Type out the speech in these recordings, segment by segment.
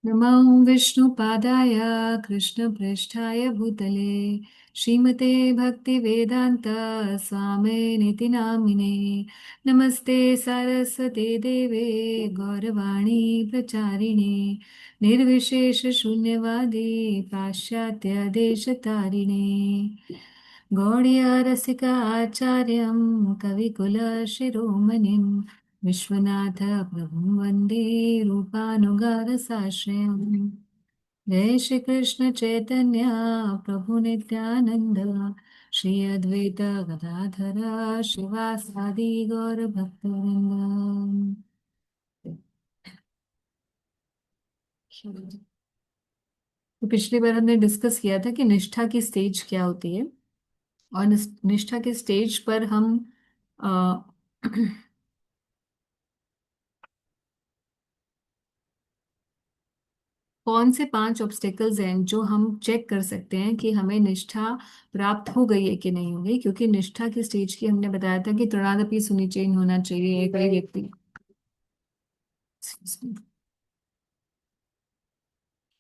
नमो विष्णुपादाय कृष्णपृष्ठाय भूतले श्रीमते भक्तिवेदान्त स्वामिनिति नामिने। नमस्ते सरस्वते देवे गौरवाणी प्रचारिणे निर्विशेषशून्यवादी पाश्चात्यदेशतारिणे गौड़ीयरसिका आचार्यं कविकुलशिरोमणिं विश्वनाथ प्रभुं वन्दे रूपानुगारसाश्रयम्। जय श्री कृष्ण चैतन्य प्रभु नित्यानंद श्री अद्वैत गदाधर शिवासादि गौर भक्तवृंद। तो पिछली बार हमने डिस्कस किया था कि निष्ठा की स्टेज क्या होती है, और निष्ठा के स्टेज पर हम अ, कौन से 5 ऑब्स्टेकल्स हैं जो हम चेक कर सकते हैं कि हमें निष्ठा प्राप्त हो गई है कि नहीं हो गई। क्योंकि निष्ठा की स्टेज की हमने बताया था कि तृणादपि सुनिचेन होना चाहिए कोई व्यक्ति।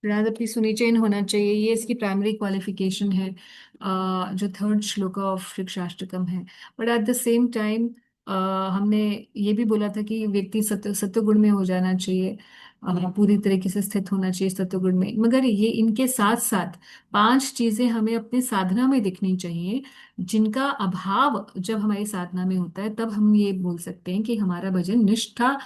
तृणादपि सुनिचेन होना चाहिए, ये इसकी प्राइमरी क्वालिफिकेशन है, जो थर्ड श्लोक ऑफ शिक्षाष्टकम है। But at the same time हमने ये भी बोला था कि व्यक्ति सत्वगुण में हो जाना चाहिए, पूरी तरीके से स्थित होना चाहिए सत्वगुण में। मगर ये इनके साथ साथ 5 चीजें हमें अपनी साधना में दिखनी चाहिए, जिनका अभाव जब हमारी साधना में होता है तब हम ये बोल सकते हैं कि हमारा भजन निष्ठा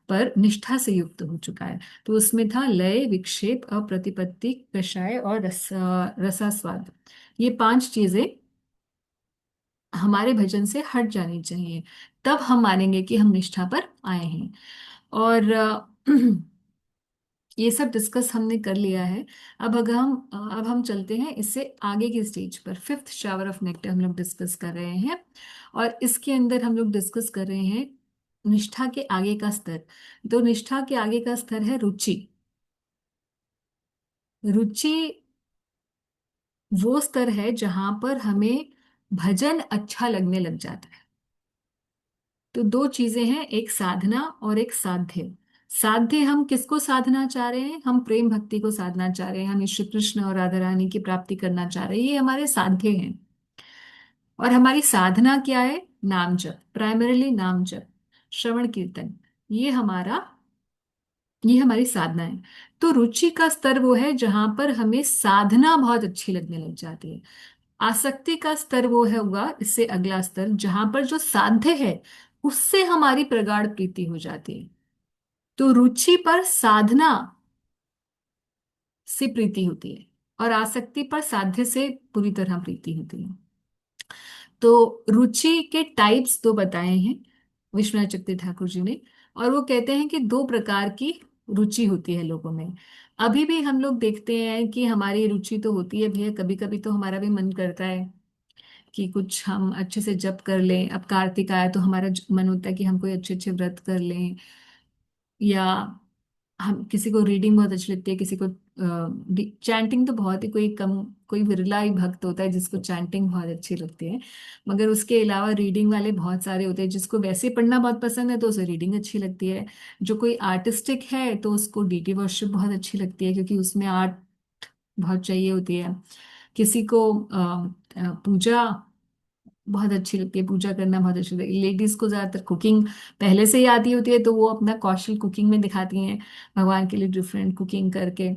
पर निष्ठा से युक्त हो चुका है। तो उसमें था लय, विक्षेप, अप्रतिपत्ति, कषाय और रसास्वाद। ये 5 चीजें हमारे भजन से हट जानी चाहिए, तब हम मानेंगे कि हम निष्ठा पर आए हैं। और ये सब डिस्कस हमने कर लिया है। अब हम चलते हैं इससे आगे की स्टेज पर। फिफ्थ शावर ऑफ नेक्टर हम लोग डिस्कस कर रहे हैं, और इसके अंदर हम लोग डिस्कस कर रहे हैं निष्ठा के आगे का स्तर। तो निष्ठा के आगे का स्तर है रुचि। रुचि वो स्तर है जहां पर हमें भजन अच्छा लगने लग जाता है। तो 2 चीजें हैं, एक साधना और एक साध्य। साध्य हम किसको साधना चाह रहे हैं? हम प्रेम भक्ति को साधना चाह रहे हैं, हम श्री कृष्ण और राधा रानी की प्राप्ति करना चाह रहे हैं, ये हमारे साध्य हैं। और हमारी साधना क्या है? नाम जप, प्राइमरीली नाम जप, श्रवण कीर्तन। ये हमारा ये हमारी साधना है। तो रुचि का स्तर वो है जहां पर हमें साधना बहुत अच्छी लगने लग जाती है। आसक्ति का स्तर वो है होगा इससे अगला स्तर, जहां पर जो साध्य है उससे हमारी प्रगाढ़ प्रीति हो जाती है। तो रुचि पर साधना से प्रीति होती है, और आसक्ति पर साध्य से पूरी तरह प्रीति होती है। तो रुचि के टाइप्स 2 बताए हैं विश्वनाथ चक्रवर्ती ठाकुर जी ने। और वो कहते हैं कि 2 प्रकार की रुचि होती है लोगों में। अभी भी हम लोग देखते हैं कि हमारी रुचि तो होती है भैया, कभी कभी तो हमारा भी मन करता है कि कुछ हम अच्छे से जप कर लें। अब कार्तिक आया तो हमारा मन होता है कि हम कोई अच्छे अच्छे व्रत कर लें, या हम किसी को रीडिंग बहुत अच्छी लगती है, किसी को चैंटिंग तो बहुत ही कोई विरला ही भक्त होता है जिसको चैंटिंग बहुत अच्छी लगती है। मगर उसके अलावा रीडिंग वाले बहुत सारे होते हैं, जिसको वैसे पढ़ना बहुत पसंद है तो उसे रीडिंग अच्छी लगती है। जो कोई आर्टिस्टिक है तो उसको डीटी वर्शिप बहुत अच्छी लगती है, क्योंकि उसमें आर्ट बहुत चाहिए होती है। किसी को पूजा बहुत अच्छी लगती है, पूजा करना बहुत अच्छी लगती है। लेडीज को ज्यादातर कुकिंग पहले से ही आती होती है, तो वो अपना कौशल कुकिंग में दिखाती हैं, भगवान के लिए डिफरेंट कुकिंग करके।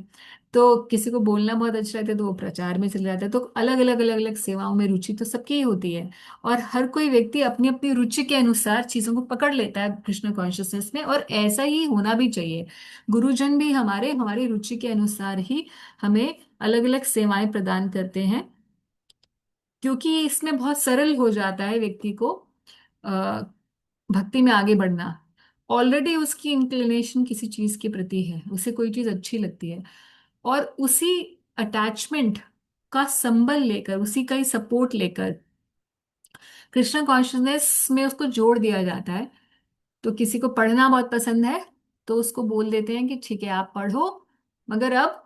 तो किसी को बोलना बहुत अच्छा लगता है तो वो प्रचार में चले जाता है। तो अलग अलग सेवाओं में रुचि तो सबकी ही होती है, और हर कोई व्यक्ति अपनी अपनी रुचि के अनुसार चीजों को पकड़ लेता है कृष्ण कॉन्शियसनेस में, और ऐसा ही होना भी चाहिए। गुरुजन भी हमारे हमारी रुचि के अनुसार ही हमें अलग अलग सेवाएं प्रदान करते हैं, क्योंकि इसमें बहुत सरल हो जाता है व्यक्ति को अ, भक्ति में आगे बढ़ना। ऑलरेडी उसकी इंक्लिनेशन किसी चीज के प्रति है, उसे कोई चीज अच्छी लगती है, और उसी अटैचमेंट का संबल लेकर, उसी का ही सपोर्ट लेकर कृष्ण कॉन्शियसनेस में उसको जोड़ दिया जाता है। तो किसी को पढ़ना बहुत पसंद है तो उसको बोल देते हैं कि ठीक है आप पढ़ो, मगर अब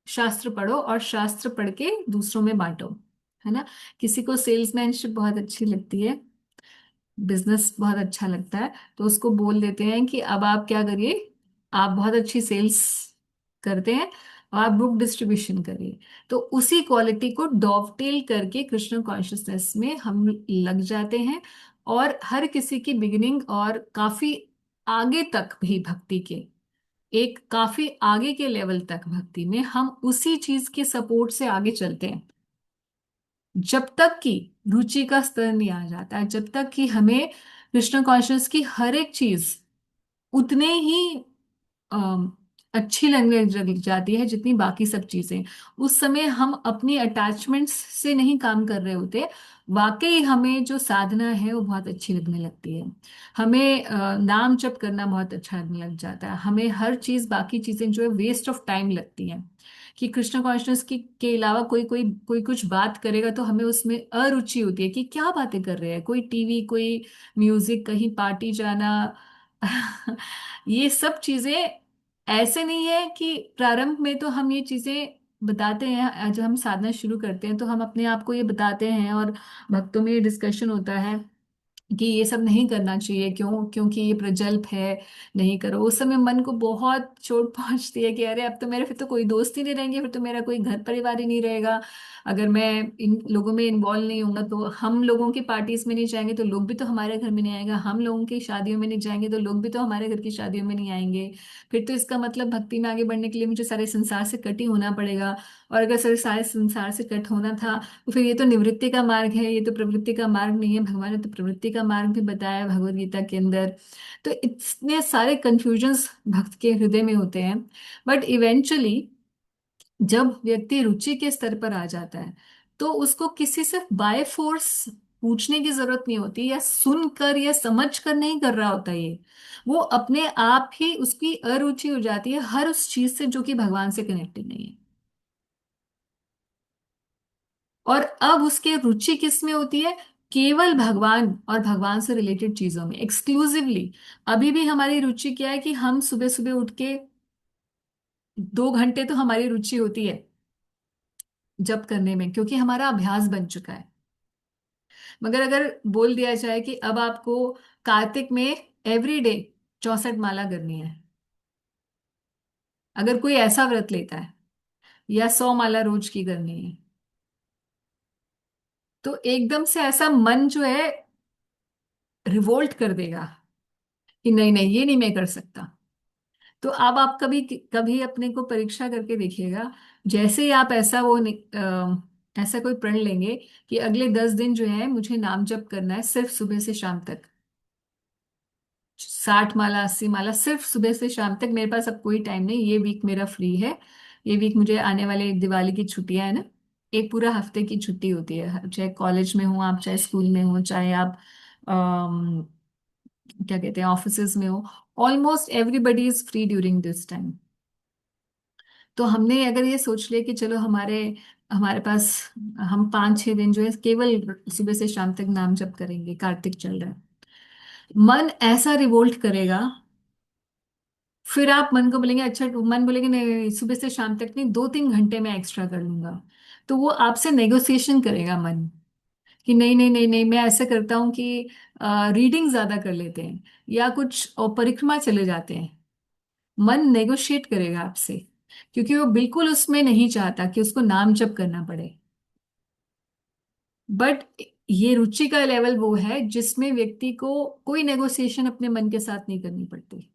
शास्त्र पढ़ो और शास्त्र पढ़ के दूसरों में बांटो, है ना। किसी को सेल्समैनशिप बहुत अच्छी लगती है, बिजनेस बहुत अच्छा लगता है, तो उसको बोल देते हैं कि अब आप क्या करिए, आप बहुत अच्छी सेल्स करते हैं और आप बुक डिस्ट्रीब्यूशन करिए। तो उसी क्वालिटी को डॉवटेल करके कृष्ण कॉन्शियसनेस में हम लग जाते हैं। और हर किसी की बिगिनिंग और काफी आगे तक भी भक्ति के, एक काफी आगे के लेवल तक भक्ति में हम उसी चीज के सपोर्ट से आगे चलते हैं, जब तक कि रुचि का स्तर नहीं आ जाता है, जब तक कि हमें कृष्ण कॉन्शियस की हर एक चीज उतने ही अम, अच्छी लगने लग जाती है जितनी बाकी सब चीजें। उस समय हम अपनी अटैचमेंट्स से नहीं काम कर रहे होते। वाकई हमें जो साधना है वो बहुत अच्छी लगने लगती है। हमें नाम जप करना बहुत अच्छा लगने लग जाता है। हमें हर चीज, बाकी चीजें जो है वेस्ट ऑफ टाइम लगती हैं। कि कृष्ण कॉन्शियस की के अलावा कोई कोई कोई कुछ बात करेगा तो हमें उसमें अरुचि होती है कि क्या बातें कर रहे हैं, कोई टीवी, कोई म्यूजिक, कहीं पार्टी जाना। ये सब चीजें ऐसे नहीं है कि प्रारंभ में तो हम ये चीजें बताते हैं, जब हम साधना शुरू करते हैं तो हम अपने आप को ये बताते हैं और भक्तों में ये डिस्कशन होता है कि ये सब नहीं करना चाहिए, क्यों? क्योंकि ये प्रजल्प है, नहीं करो। उस समय मन को बहुत चोट पहुंचती है कि अरे अब तो मेरे फिर तो कोई दोस्त ही नहीं रहेंगे, फिर तो मेरा कोई घर परिवार ही नहीं रहेगा। अगर मैं इन लोगों में इन्वॉल्व नहीं होऊंगा तो हम लोगों की पार्टीज में नहीं जाएंगे तो लोग भी तो हमारे घर में नहीं आएगा, हम लोगों की शादियों में नहीं जाएंगे तो लोग भी तो हमारे घर की शादियों में नहीं आएंगे। फिर तो इसका मतलब भक्ति में आगे बढ़ने के लिए मुझे सारे संसार से कट ही होना पड़ेगा। और अगर सारे संसार से कट होना था तो फिर ये तो निवृत्ति का मार्ग है, ये तो प्रवृत्ति का मार्ग नहीं है। भगवान ने तो प्रवृत्ति का मार्ग भी बताया है भगवत गीता के अंदर। तो इतने सारे कंफ्यूजन्स भक्त के हृदय में होते हैं। बट इवेंचुअली जब व्यक्ति रुचि के स्तर पर आ जाता है तो उसको किसी से बाय फोर्स पूछने की जरूरत नहीं होती, या सुनकर या समझ कर नहीं कर रहा होता ये। वो अपने आप ही उसकी अरुचि हो जाती है हर उस चीज से जो कि भगवान से कनेक्टेड नहीं है। और अब उसके रुचि किस में होती है? केवल भगवान और भगवान से रिलेटेड चीजों में, एक्सक्लूसिवली। अभी भी हमारी रुचि क्या है कि हम सुबह सुबह उठ के 2 घंटे तो हमारी रुचि होती है जप करने में, क्योंकि हमारा अभ्यास बन चुका है। मगर अगर बोल दिया जाए कि अब आपको कार्तिक में एवरी डे 64 माला करनी है, अगर कोई ऐसा व्रत लेता है, या 100 माला रोज की करनी है, तो एकदम से ऐसा मन जो है रिवोल्ट कर देगा कि नहीं नहीं, ये नहीं मैं कर सकता। तो अब आप कभी कभी अपने को परीक्षा करके देखिएगा। जैसे ही आप ऐसा कोई प्रण लेंगे कि अगले 10 दिन जो है मुझे नाम जप करना है सिर्फ सुबह से शाम तक, 60 माला 80 माला सिर्फ सुबह से शाम तक, मेरे पास अब कोई टाइम नहीं, ये वीक मेरा फ्री है। ये वीक मुझे आने वाले दिवाली की छुट्टियां है ना, एक पूरा हफ्ते की छुट्टी होती है, चाहे कॉलेज में हो आप, चाहे स्कूल में हो, चाहे आप क्या कहते हैं ऑफिसेज में हो। Almost everybody is free during this time. तो हमने अगर ये सोच लिया कि चलो हमारे हमारे पास हम 5-6 दिन जो है केवल सुबह से शाम तक नाम जप करेंगे, कार्तिक चल रहा है, मन ऐसा रिवोल्ट करेगा। फिर आप मन को बोलेंगे, अच्छा, मन बोलेंगे नहीं सुबह से शाम तक नहीं, 2-3 घंटे में एक्स्ट्रा कर लूंगा। तो वो आपसे नेगोशिएशन करेगा मन, कि नहीं नहीं नहीं नहीं, मैं ऐसा करता हूँ कि रीडिंग ज्यादा कर लेते हैं, या कुछ और परिक्रमा चले जाते हैं। मन नेगोशिएट करेगा आपसे, क्योंकि वो बिल्कुल उसमें नहीं चाहता कि उसको नाम जप करना पड़े। बट ये रुचि का लेवल वो है जिसमें व्यक्ति को कोई नेगोशिएशन अपने मन के साथ नहीं करनी पड़ती।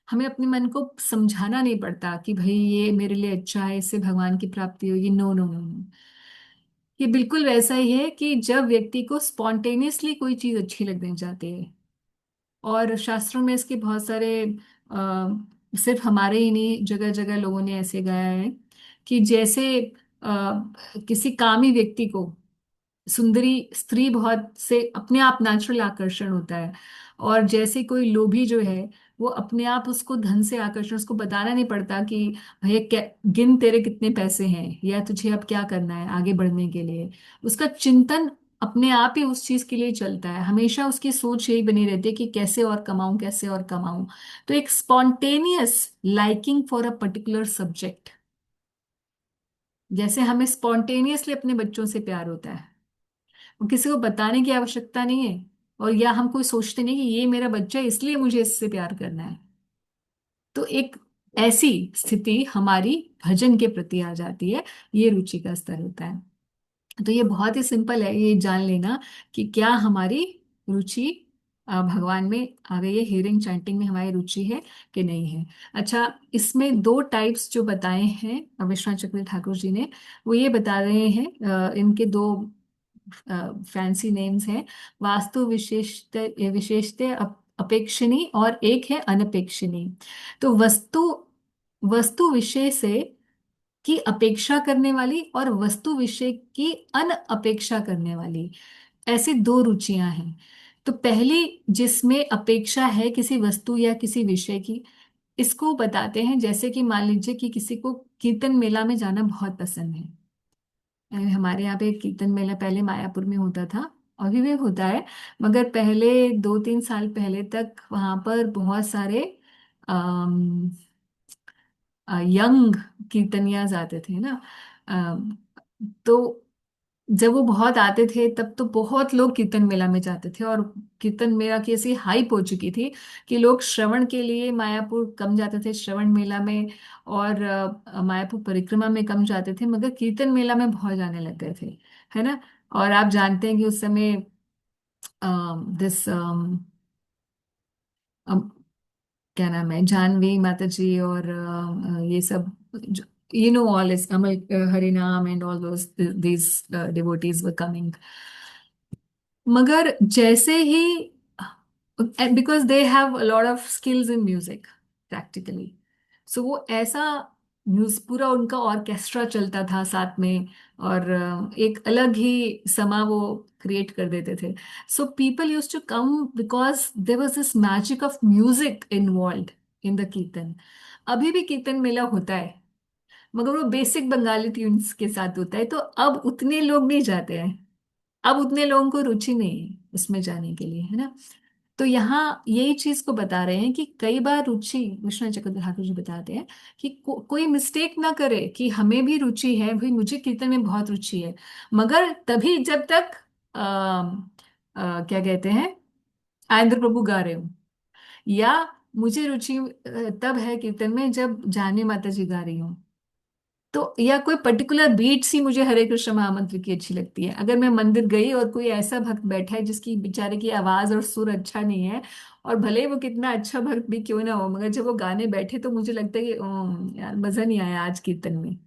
हमें अपने मन को समझाना नहीं पड़ता कि भाई ये मेरे लिए अच्छा है, इससे भगवान की प्राप्ति होगी। No no no no. ये बिल्कुल वैसा ही है कि जब व्यक्ति को स्पॉन्टेनियसली कोई चीज अच्छी लगने जाती है। और शास्त्रों में इसके बहुत सारे सिर्फ हमारे ही नहीं, जगह जगह लोगों ने ऐसे गाया है कि जैसे किसी कामी व्यक्ति को सुंदरी स्त्री बहुत से अपने आप नेचुरल आकर्षण होता है। और जैसे कोई लोभी जो है वो अपने आप उसको धन से आकर्षण, उसको बताना नहीं पड़ता कि भैया गिन तेरे कितने पैसे हैं, या तुझे अब क्या करना है आगे बढ़ने के लिए। उसका चिंतन अपने आप ही उस चीज के लिए चलता है, हमेशा उसकी सोच यही बनी रहती है कि कैसे और कमाऊं, कैसे और कमाऊं। तो एक spontaneous liking for a particular subject, जैसे हमें स्पॉन्टेनियसली अपने बच्चों से प्यार होता है, और किसी को बताने की आवश्यकता नहीं है। और या हम कोई सोचते नहीं कि ये मेरा बच्चा है इसलिए मुझे इससे प्यार करना है। तो एक ऐसी स्थिति हमारी भजन के प्रति आ जाती है। ये रुचि का स्तर होता है। तो ये बहुत ही सिंपल है, ये जान लेना कि क्या हमारी रुचि भगवान में आ गई है, हियरिंग चैंटिंग में हमारी रुचि है कि नहीं है। अच्छा, इसमें दो टाइप्स जो बताए हैं विश्वनाथ चक्रवर्ती ठाकुर जी ने, वो ये बता रहे हैं, इनके दो फैंसी नेम्स हैं। वास्तु विशेषत विशेषते अपेक्षिणी और एक है अनपेक्षिणी। तो वस्तु वस्तु विषय से की अपेक्षा करने वाली और वस्तु विषय की अनअपेक्षा करने वाली, ऐसी दो रुचियां हैं। तो पहली, जिसमें अपेक्षा है किसी वस्तु या किसी विषय की, इसको बताते हैं। जैसे कि मान लीजिए कि किसी को कीर्तन मेला में जाना बहुत पसंद है। हमारे यहाँ पे एक कीर्तन मेला पहले मायापुर में होता था, अभी भी होता है, मगर पहले 2-3 साल पहले तक वहां पर बहुत सारे यंग कीर्तनियाज आते थे ना। अम, तो जब वो बहुत आते थे तब तो बहुत लोग कीर्तन मेला में जाते थे, और कीर्तन मेला की ऐसी हाइप हो चुकी थी कि लोग श्रवण के लिए मायापुर कम जाते थे, श्रवण मेला में, और मायापुर परिक्रमा में कम जाते थे, मगर कीर्तन मेला में बहुत जाने लग गए थे, है ना। और आप जानते हैं कि उस समय दिस क्या नाम है, जानवी माता जी और ये सब, यू नो ऑल इज अमल, harinam and all those these devotees were coming. मगर जैसे ही, because they have a lot of skills in music practically, so वो ऐसा पूरा उनका ऑर्केस्ट्रा चलता था साथ में, और एक अलग ही समा वो क्रिएट कर देते थे। So people used to come because there was this magic of music involve in the kirtan. अभी भी कीर्तन मेला होता है, मगर वो बेसिक बंगाली ट्यून्स के साथ होता है, तो अब उतने लोग नहीं जाते हैं। अब उतने लोगों को रुचि नहीं है उसमें जाने के लिए, है ना। तो यहाँ यही चीज को बता रहे हैं कि कई बार रुचि, विश्वनाथ चक्रवर्ती ठाकुर जी बताते हैं कि कोई मिस्टेक ना करे कि हमें भी रुचि है, भाई मुझे कीर्तन में बहुत रुचि है, मगर तभी जब तक क्या कहते हैं, आनंद प्रभु गा रहे हो, या मुझे रुचि तब है कीर्तन में जब जाने माता जी गा रही हूँ, तो या कोई पर्टिकुलर बीट सी मुझे हरे कृष्ण महामंत्र की अच्छी लगती है। अगर मैं मंदिर गई और कोई ऐसा भक्त बैठा है जिसकी बेचारे की आवाज और सुर अच्छा नहीं है, और भले ही वो कितना अच्छा भक्त भी क्यों ना हो, मगर जब वो गाने बैठे तो मुझे लगता है कि यार मजा नहीं आया आज कीर्तन में।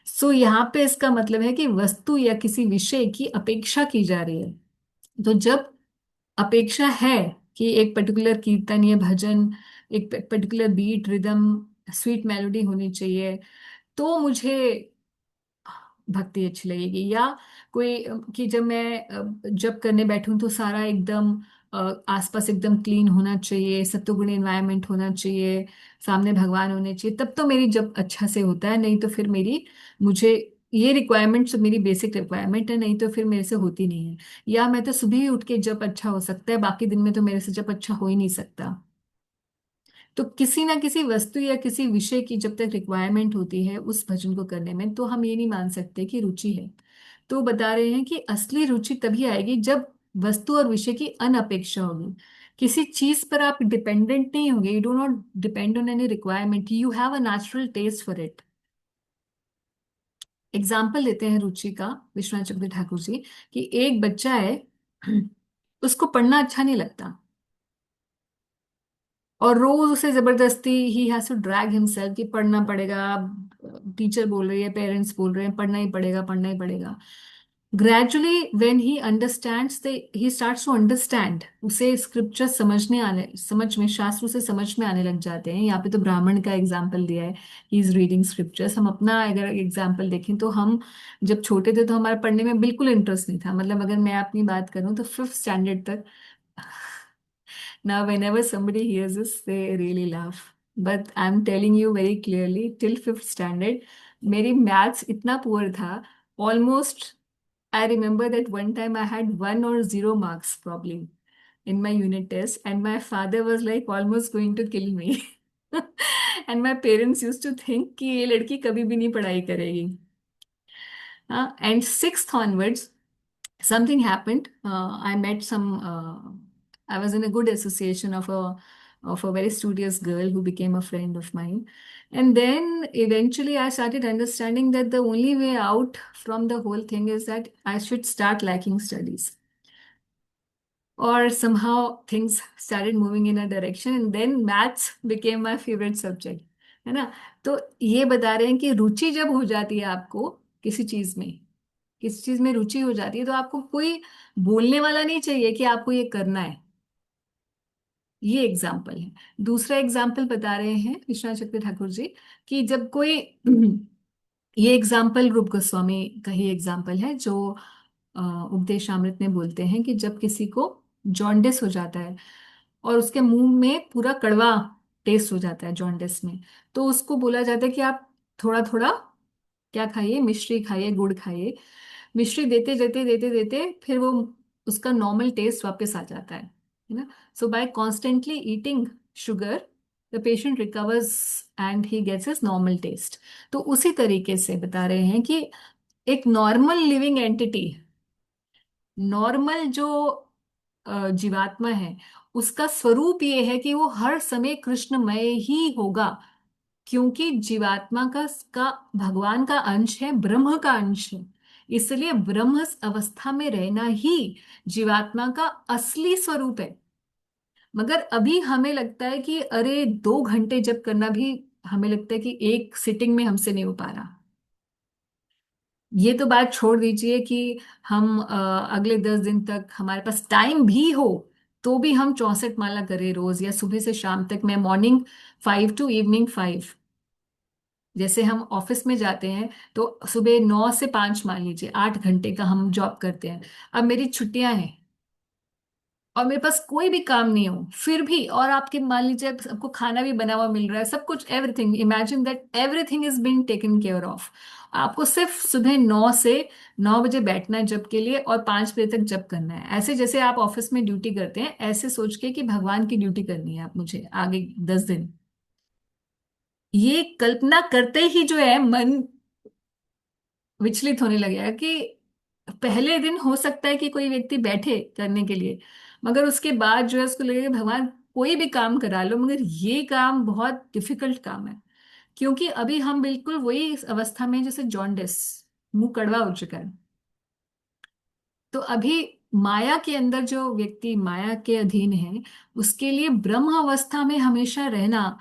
सो यहाँ पे इसका मतलब है कि वस्तु या किसी विषय की अपेक्षा की जा रही है। तो जब अपेक्षा है कि एक पर्टिकुलर कीर्तन या भजन, एक particular beat rhythm, sweet melody होनी चाहिए, तो मुझे भक्ति अच्छी लगेगी। या कोई कि जब मैं जब करने बैठूं तो सारा एकदम आसपास एकदम क्लीन होना चाहिए, सत्वगुणी एनवायरनमेंट होना चाहिए, सामने भगवान होने चाहिए, तब तो मेरी जब अच्छा से होता है, नहीं तो फिर मेरी, मुझे ये रिक्वायरमेंट्स मेरी बेसिक रिक्वायरमेंट है, नहीं तो फिर मेरे से होती नहीं है। या मैं तो सुबह ही उठ के जब अच्छा हो सकता है, बाकी दिन में तो मेरे से जब अच्छा हो ही नहीं सकता। तो किसी ना किसी वस्तु या किसी विषय की जब तक रिक्वायरमेंट होती है उस भजन को करने में, तो हम ये नहीं मान सकते कि रुचि है। तो बता रहे हैं कि असली रुचि तभी आएगी जब वस्तु और विषय की अनअपेक्षा होगी। किसी चीज पर आप डिपेंडेंट नहीं होंगे, you do not depend on any requirement, you have a natural taste for it. Example लेते हैं रुचि का, विश्वनाथ चक्रवर्ती ठाकुर जी, कि एक बच्चा है, उसको पढ़ना अच्छा नहीं लगता, और रोज उसे जबरदस्ती he has to drag himself कि पढ़ना पड़ेगा, टीचर बोल रही है, पेरेंट्स बोल रहे हैं, पढ़ना ही पड़ेगा, पढ़ना ही पड़ेगा। Gradually when he understands the he starts to understand, उसे स्क्रिप्चर समझने आने, समझ में, शास्त्र उसे समझ में आने लग जाते हैं। यहाँ पे तो ब्राह्मण का एग्जाम्पल दिया है, ही इज रीडिंग स्क्रिप्चर्स। हम अपना अगर एग्जाम्पल देखें तो हम जब छोटे थे तो हमारे पढ़ने में बिल्कुल इंटरेस्ट नहीं था। मतलब अगर मैं अपनी बात करूँ तो 5th स्टैंडर्ड तक। Now, whenever somebody hears this, they really laugh. But I'm telling you very clearly, till 5th standard मेरी मैथ्स इतना पुअर था, almost, I remember that one time I had 1 or 0 marks probably in my unit test, and my father was like almost going to kill me. And my parents used to think कि ये लड़की कभी भी नहीं पढ़ाई करेगी। And 6th onwards, something happened. I met some. I was in a good association of a of a very studious girl who became a friend of mine. And then eventually I started understanding that the only way out from the whole thing is that I should start liking studies. Or somehow things started moving in a direction and then maths became my favorite subject, है ना? तो ये बता रहे हैं कि रुचि जब हो जाती है आपको किसी चीज में, किसी चीज में रुचि हो जाती है, तो आपको कोई बोलने वाला नहीं चाहिए कि आपको ये करना है। ये एग्जाम्पल है। दूसरा एग्जाम्पल बता रहे हैं विश्वनाथ चक्रवर्ती ठाकुर जी कि जब कोई ये एग्जाम्पल रूप गोस्वामी का ही एग्जाम्पल है जो उपदेशामृत में बोलते हैं कि जब किसी को जॉन्डिस हो जाता है और उसके मुंह में पूरा कड़वा टेस्ट हो जाता है जॉन्डिस में, तो उसको बोला जाता है कि आप थोड़ा थोड़ा क्या खाइए, मिश्री खाइए, गुड़ खाइए। मिश्री देते देते देते देते फिर वो उसका नॉर्मल टेस्ट वापस आ जाता है ना? So by constantly eating sugar the patient recovers and he gets his normal taste. तो उसी तरीके से बता रहे हैं कि एक नॉर्मल लिविंग एंटिटी, नॉर्मल जो जीवात्मा है, उसका स्वरूप ये है कि वो हर समय कृष्णमय ही होगा, क्योंकि जीवात्मा का भगवान का अंश है, ब्रह्म का अंश है। इसलिए ब्रह्म अवस्था में रहना ही जीवात्मा का असली स्वरूप है। मगर अभी हमें लगता है कि अरे 2 घंटे जप करना भी, हमें लगता है कि एक सिटिंग में हमसे नहीं हो पा रहा। ये तो बात छोड़ दीजिए कि हम अगले 10 दिन तक हमारे पास टाइम भी हो तो भी हम 64 माला करें रोज, या सुबह से शाम तक, मैं मॉर्निंग 5 to इवनिंग 5। जैसे हम ऑफिस में जाते हैं तो सुबह 9 से 5 मान लीजिए 8 घंटे का हम जॉब करते हैं। अब मेरी छुट्टियां हैं और मेरे पास कोई भी काम नहीं हो फिर भी, और आपके मान लीजिए आपको खाना भी बना हुआ मिल रहा है, सब कुछ, everything, imagine that everything is being taken care of. आपको सिर्फ सुबह 9 से 9 बजे बैठना है जब के लिए और 5 बजे तक जब करना है, ऐसे जैसे आप ऑफिस में ड्यूटी करते हैं, ऐसे सोच के कि भगवान की ड्यूटी करनी है आप मुझे आगे 10 दिन। ये कल्पना करते ही जो है मन विचलित होने लगेगा कि पहले दिन हो सकता है कि कोई व्यक्ति बैठे करने के लिए, मगर उसके बाद जो है उसको लगेगा भगवान कोई भी काम करा लो मगर ये काम बहुत डिफिकल्ट काम है। क्योंकि अभी हम बिल्कुल वही इस अवस्था में हैं जैसे जॉन्डिस, मुंह कड़वा हो चुका है। तो अभी माया के अंदर जो व्यक्ति माया के अधीन है, उसके लिए ब्रह्म अवस्था में हमेशा रहना,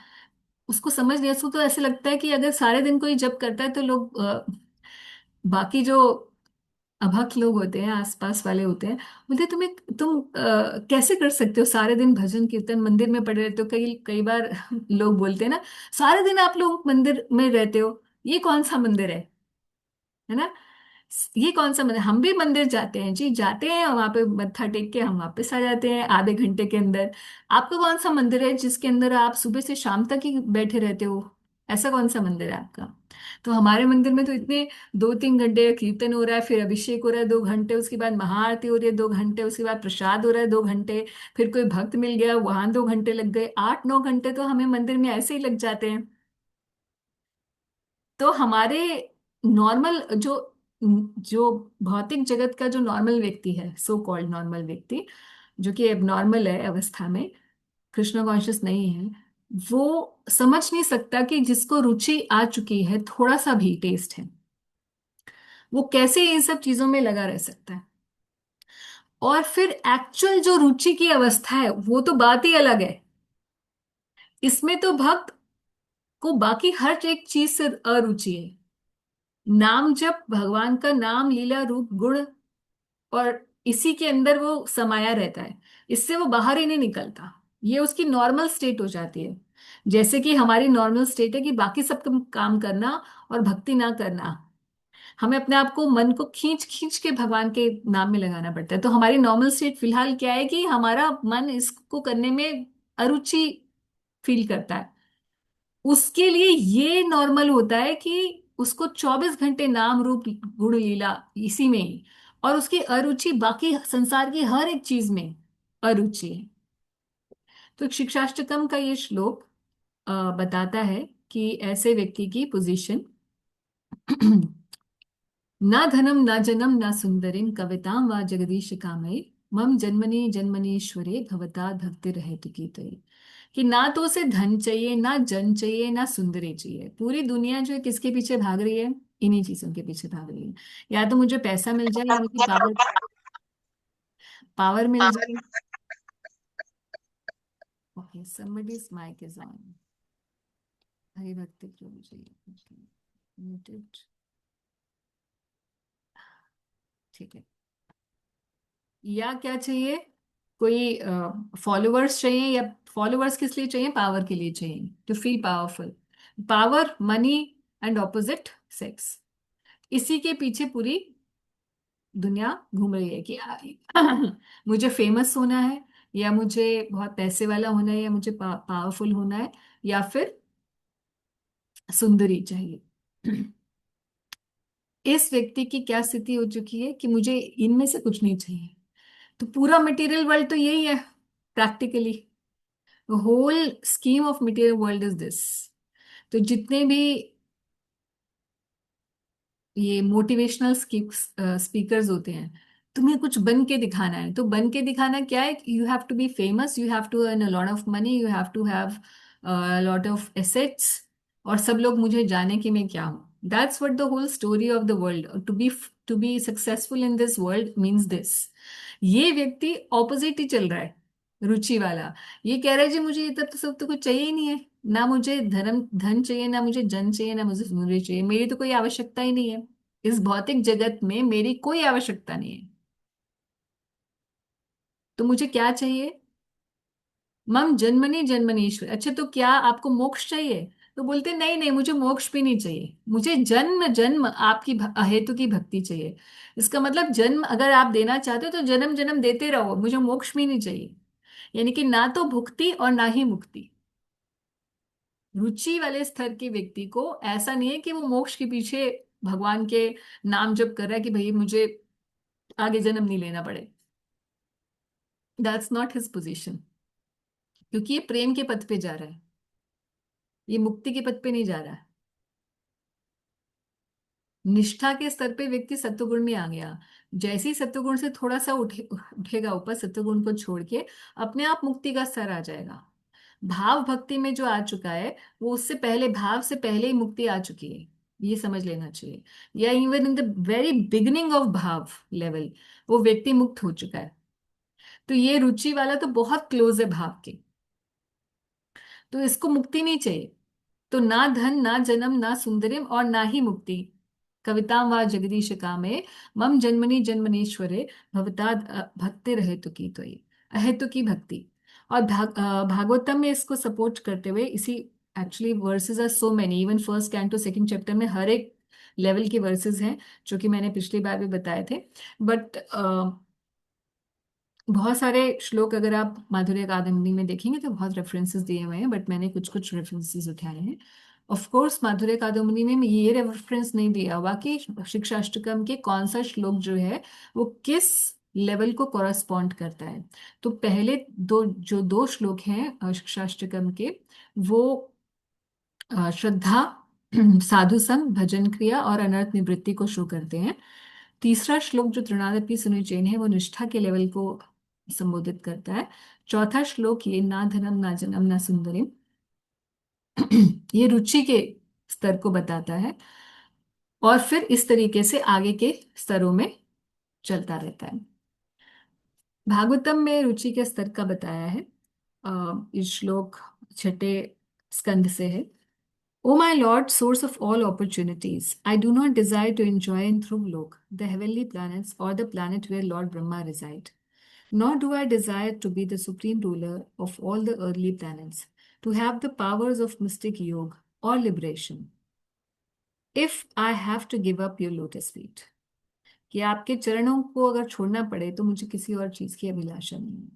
उसको समझ नहीं, उसको तो ऐसे लगता है कि अगर सारे दिन कोई जप करता है तो लोग बाकी जो अभक्त लोग होते हैं, आसपास वाले होते हैं, बोलते तुम्हें तुम कैसे कर सकते हो, सारे दिन भजन कीर्तन मंदिर में पड़े रहते हो। कई कई बार लोग बोलते हैं ना, सारे दिन आप लोग मंदिर में रहते हो, ये कौन सा मंदिर है ना? ये कौन सा मंदिर, हम भी मंदिर जाते हैं जी, जाते हैं और वहां पे मत्था टेक के हम वापस आ जाते हैं आधे घंटे के अंदर। आपका कौन सा मंदिर है जिसके अंदर आप सुबह से शाम तक ही बैठे रहते हो? ऐसा कौन सा मंदिर है आपका? तो हमारे मंदिर में तो इतने 2-3 घंटे कीर्तन हो रहा है, फिर अभिषेक हो रहा है 2 घंटे, उसके बाद महाआरती हो रही है 2 घंटे, उसके बाद प्रसाद हो रहा है 2 घंटे, फिर कोई भक्त मिल गया वहां 2 घंटे लग गए, 8-9 घंटे तो हमें मंदिर में ऐसे ही लग जाते हैं। तो हमारे नॉर्मल जो जो भौतिक जगत का जो नॉर्मल व्यक्ति है, सो कॉल्ड नॉर्मल व्यक्ति, जो कि एबनॉर्मल है अवस्था में, कृष्ण कॉन्शियस नहीं है, वो समझ नहीं सकता कि जिसको रुचि आ चुकी है, थोड़ा सा भी टेस्ट है, वो कैसे इन सब चीजों में लगा रह सकता है। और फिर एक्चुअल जो रुचि की अवस्था है वो तो बात ही अलग है। इसमें तो भक्त को बाकी हर एक चीज से अरुचि है। नाम जप, भगवान का नाम, लीला रूप गुण, और इसी के अंदर वो समाया रहता है, इससे वो बाहर ही नहीं निकलता। ये उसकी नॉर्मल स्टेट हो जाती है। जैसे कि हमारी नॉर्मल स्टेट है कि बाकी सब काम करना और भक्ति ना करना, हमें अपने आप को, मन को खींच खींच के भगवान के नाम में लगाना पड़ता है। तो हमारी नॉर्मल स्टेट फिलहाल क्या है कि हमारा मन इसको करने में अरुचि फील करता है। उसके लिए ये नॉर्मल होता है कि उसको 24 घंटे नाम रूप गुण लीला इसी में ही, और उसकी अरुचि बाकी संसार की हर एक चीज में अरुचि है। तो शिक्षाष्टकम का ये श्लोक बताता है कि ऐसे व्यक्ति की पोजीशन न धनम न जनम न सुंदरिम कविताम व जगदीश कामये मम जन्मनि जन्मनीश्वरे भवता भक्ति रहे की तय। कि ना तो उसे धन चाहिए, ना जन चाहिए, ना सुंदरी चाहिए। पूरी दुनिया जो है किसके पीछे भाग रही है? इन्हीं चीजों के पीछे भाग रही है। या तो मुझे पैसा मिल जाए, या मुझे पावर, पावर मिल जाए। Okay, somebody's mic is on। Hari भक्ति प्रभु जी। Okay, muted. ठीक है। या क्या चाहिए? कोई फॉलोअर्स चाहिए, या फॉलोअर्स किस लिए चाहिए? पावर के लिए चाहिए, to feel powerful. Power, money and opposite sex, इसी के पीछे पूरी दुनिया घूम रही है कि मुझे फेमस होना है, या मुझे बहुत पैसे वाला होना है, या मुझे पावरफुल होना है, या फिर सुंदरी चाहिए। इस व्यक्ति की क्या स्थिति हो चुकी है कि मुझे इनमें से कुछ नहीं चाहिए। तो पूरा मटेरियल वर्ल्ड तो यही है practically. Whole scheme of material world is this. तो जितने भी ये मोटिवेशनल स्पीकर्स होते हैं, तुम्हें कुछ बन के दिखाना है। तो बन के दिखाना क्या है? You have to be famous, you have to earn a lot of money, you have to have lot of assets, और सब लोग मुझे जाने कि मैं क्या हूँ। That's what the whole story of the world. To be successful in this world means this. ये व्यक्ति ऑपोजिट ही चल रहा है, रुचि वाला। ये कह रहा है जी मुझे ये सब तो कुछ चाहिए ही नहीं है। ना मुझे धन चाहिए, ना मुझे जन चाहिए, ना मुझे सुंदरी चाहिए। मेरी तो कोई आवश्यकता ही नहीं है। इस भौतिक जगत में मेरी कोई आवश्यकता नहीं है। तो मुझे क्या चाहिए? मम जन्मनि जन्मनीश्वर। अच्छा, तो क्या आपको मोक्ष चाहिए? तो बोलते नहीं नहीं, मुझे मोक्ष भी नहीं चाहिए, मुझे जन्म जन्म आपकी अहेतु की भक्ति चाहिए। इसका मतलब जन्म अगर आप देना चाहते हो तो जन्म जन्म देते रहो, मुझे मोक्ष भी नहीं चाहिए। यानी कि ना तो भुक्ति और ना ही मुक्ति। रुचि वाले स्तर के व्यक्ति को ऐसा नहीं है कि वो मोक्ष के पीछे भगवान के नाम जप कर रहा है कि भाई मुझे आगे जन्म नहीं लेना पड़े। That's not his position. क्योंकि ये प्रेम के पथ पे जा रहा है, ये मुक्ति के पथ पे नहीं जा रहा है। निष्ठा के स्तर पे व्यक्ति सत्वगुण में आ गया। जैसे ही सत्वगुण से थोड़ा सा उठेगा ऊपर, सत्वगुण को छोड़ के अपने आप मुक्ति का स्तर आ जाएगा। भाव भक्ति में जो आ चुका है, वो उससे पहले, भाव से पहले ही मुक्ति आ चुकी है। ये समझ लेना चाहिए। या even in the very beginning of भाव लेवल वो व्यक्ति मुक्त हो चुका है। तो ये रुचि वाला तो बहुत क्लोज है भाव के। तो इसको मुक्ति नहीं चाहिए। तो ना धन, ना जन्म, ना सुंदरिम, और ना ही मुक्ति। कवितां वा जगदीश कामे, मम जन्मनि जन्मनीश्वरे भवता भक्ति रहेतु की तो ये अहेतु की भक्ति। और भागवतम में इसको सपोर्ट करते हुए इसी, actually verses are so many, even first canto second chapter में हर एक लेवल के वर्सेस हैं, जो कि मैंने पिछली बार भी बताए थे। बट बहुत सारे श्लोक अगर आप माधुर्य अकादमी में देखेंगे तो बहुत रेफरेंसेस दिए हुए हैं, बट मैंने कुछ कुछ रेफरेंसेस उठाए हैं। ऑफ कोर्स माधुर्य अकादमी में ये रेफरेंस नहीं दिया हुआ कि शिक्षाष्टकम के कौन सा श्लोक जो है वो किस लेवल को कॉरस्पॉन्ड करता है। तो पहले दो श्लोक हैं शिक्षाष्टकम के, वो श्रद्धा, साधु संग, भजन क्रिया और अनर्थ निवृत्ति को शो करते हैं। तीसरा श्लोक जो तृणादपि सुनिचेन है वो निष्ठा के लेवल को संबोधित करता है। चौथा श्लोक ये ना धनम ना जनम ना सुंदरिम, ये रुचि के स्तर को बताता है। और फिर इस तरीके से आगे के स्तरों में चलता रहता है। भागवतम में रुचि के स्तर का बताया है। इस श्लोक छठे स्कंद से है। O my Lord, source of all opportunities, I do not desire to enjoy in Thruvlok, the heavenly planets, or the planet where Lord Brahma reside. Nor do I desire to be the supreme ruler of all the earthly planets, to have the powers of mystic yoga or liberation. If I have to give up your lotus feet, कि आपके चरणों को अगर छोड़ना पड़े तो मुझे किसी और चीज की अभिलाषा नहीं है।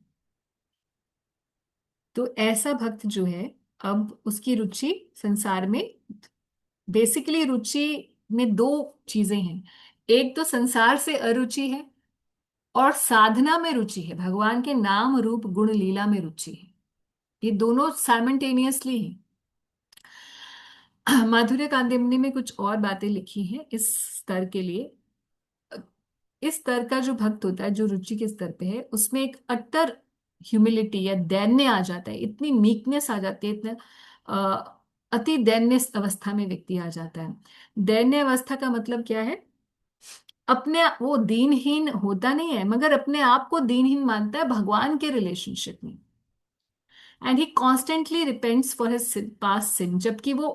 तो ऐसा भक्त जो है, अब उसकी रुचि संसार में, बेसिकली रुचि में दो चीजें हैं। एक तो संसार से अरुचि है, और साधना में रुचि है, भगवान के नाम रूप गुण लीला में रुचि है। ये दोनों साइमल्टेनियसली हैं। माधुर्य कादम्बिनी में कुछ और बातें लिखी हैं इस स्तर के लिए। इस स्तर का जो भक्त होता है, जो रुचि के स्तर पे है, उसमें एक अट्टर ह्यूमिलिटी या दैन्य आ जाता है, इतनी मीकनेस आ जाती है, इतना अति दैन्य अवस्था में व्यक्ति आ जाता है। दैन्य अवस्था का मतलब क्या है? अपने वो दीनहीन होता नहीं है, मगर अपने आप को दीनहीन मानता है भगवान के रिलेशनशिप में। And he constantly repents for his past sin, जबकि वो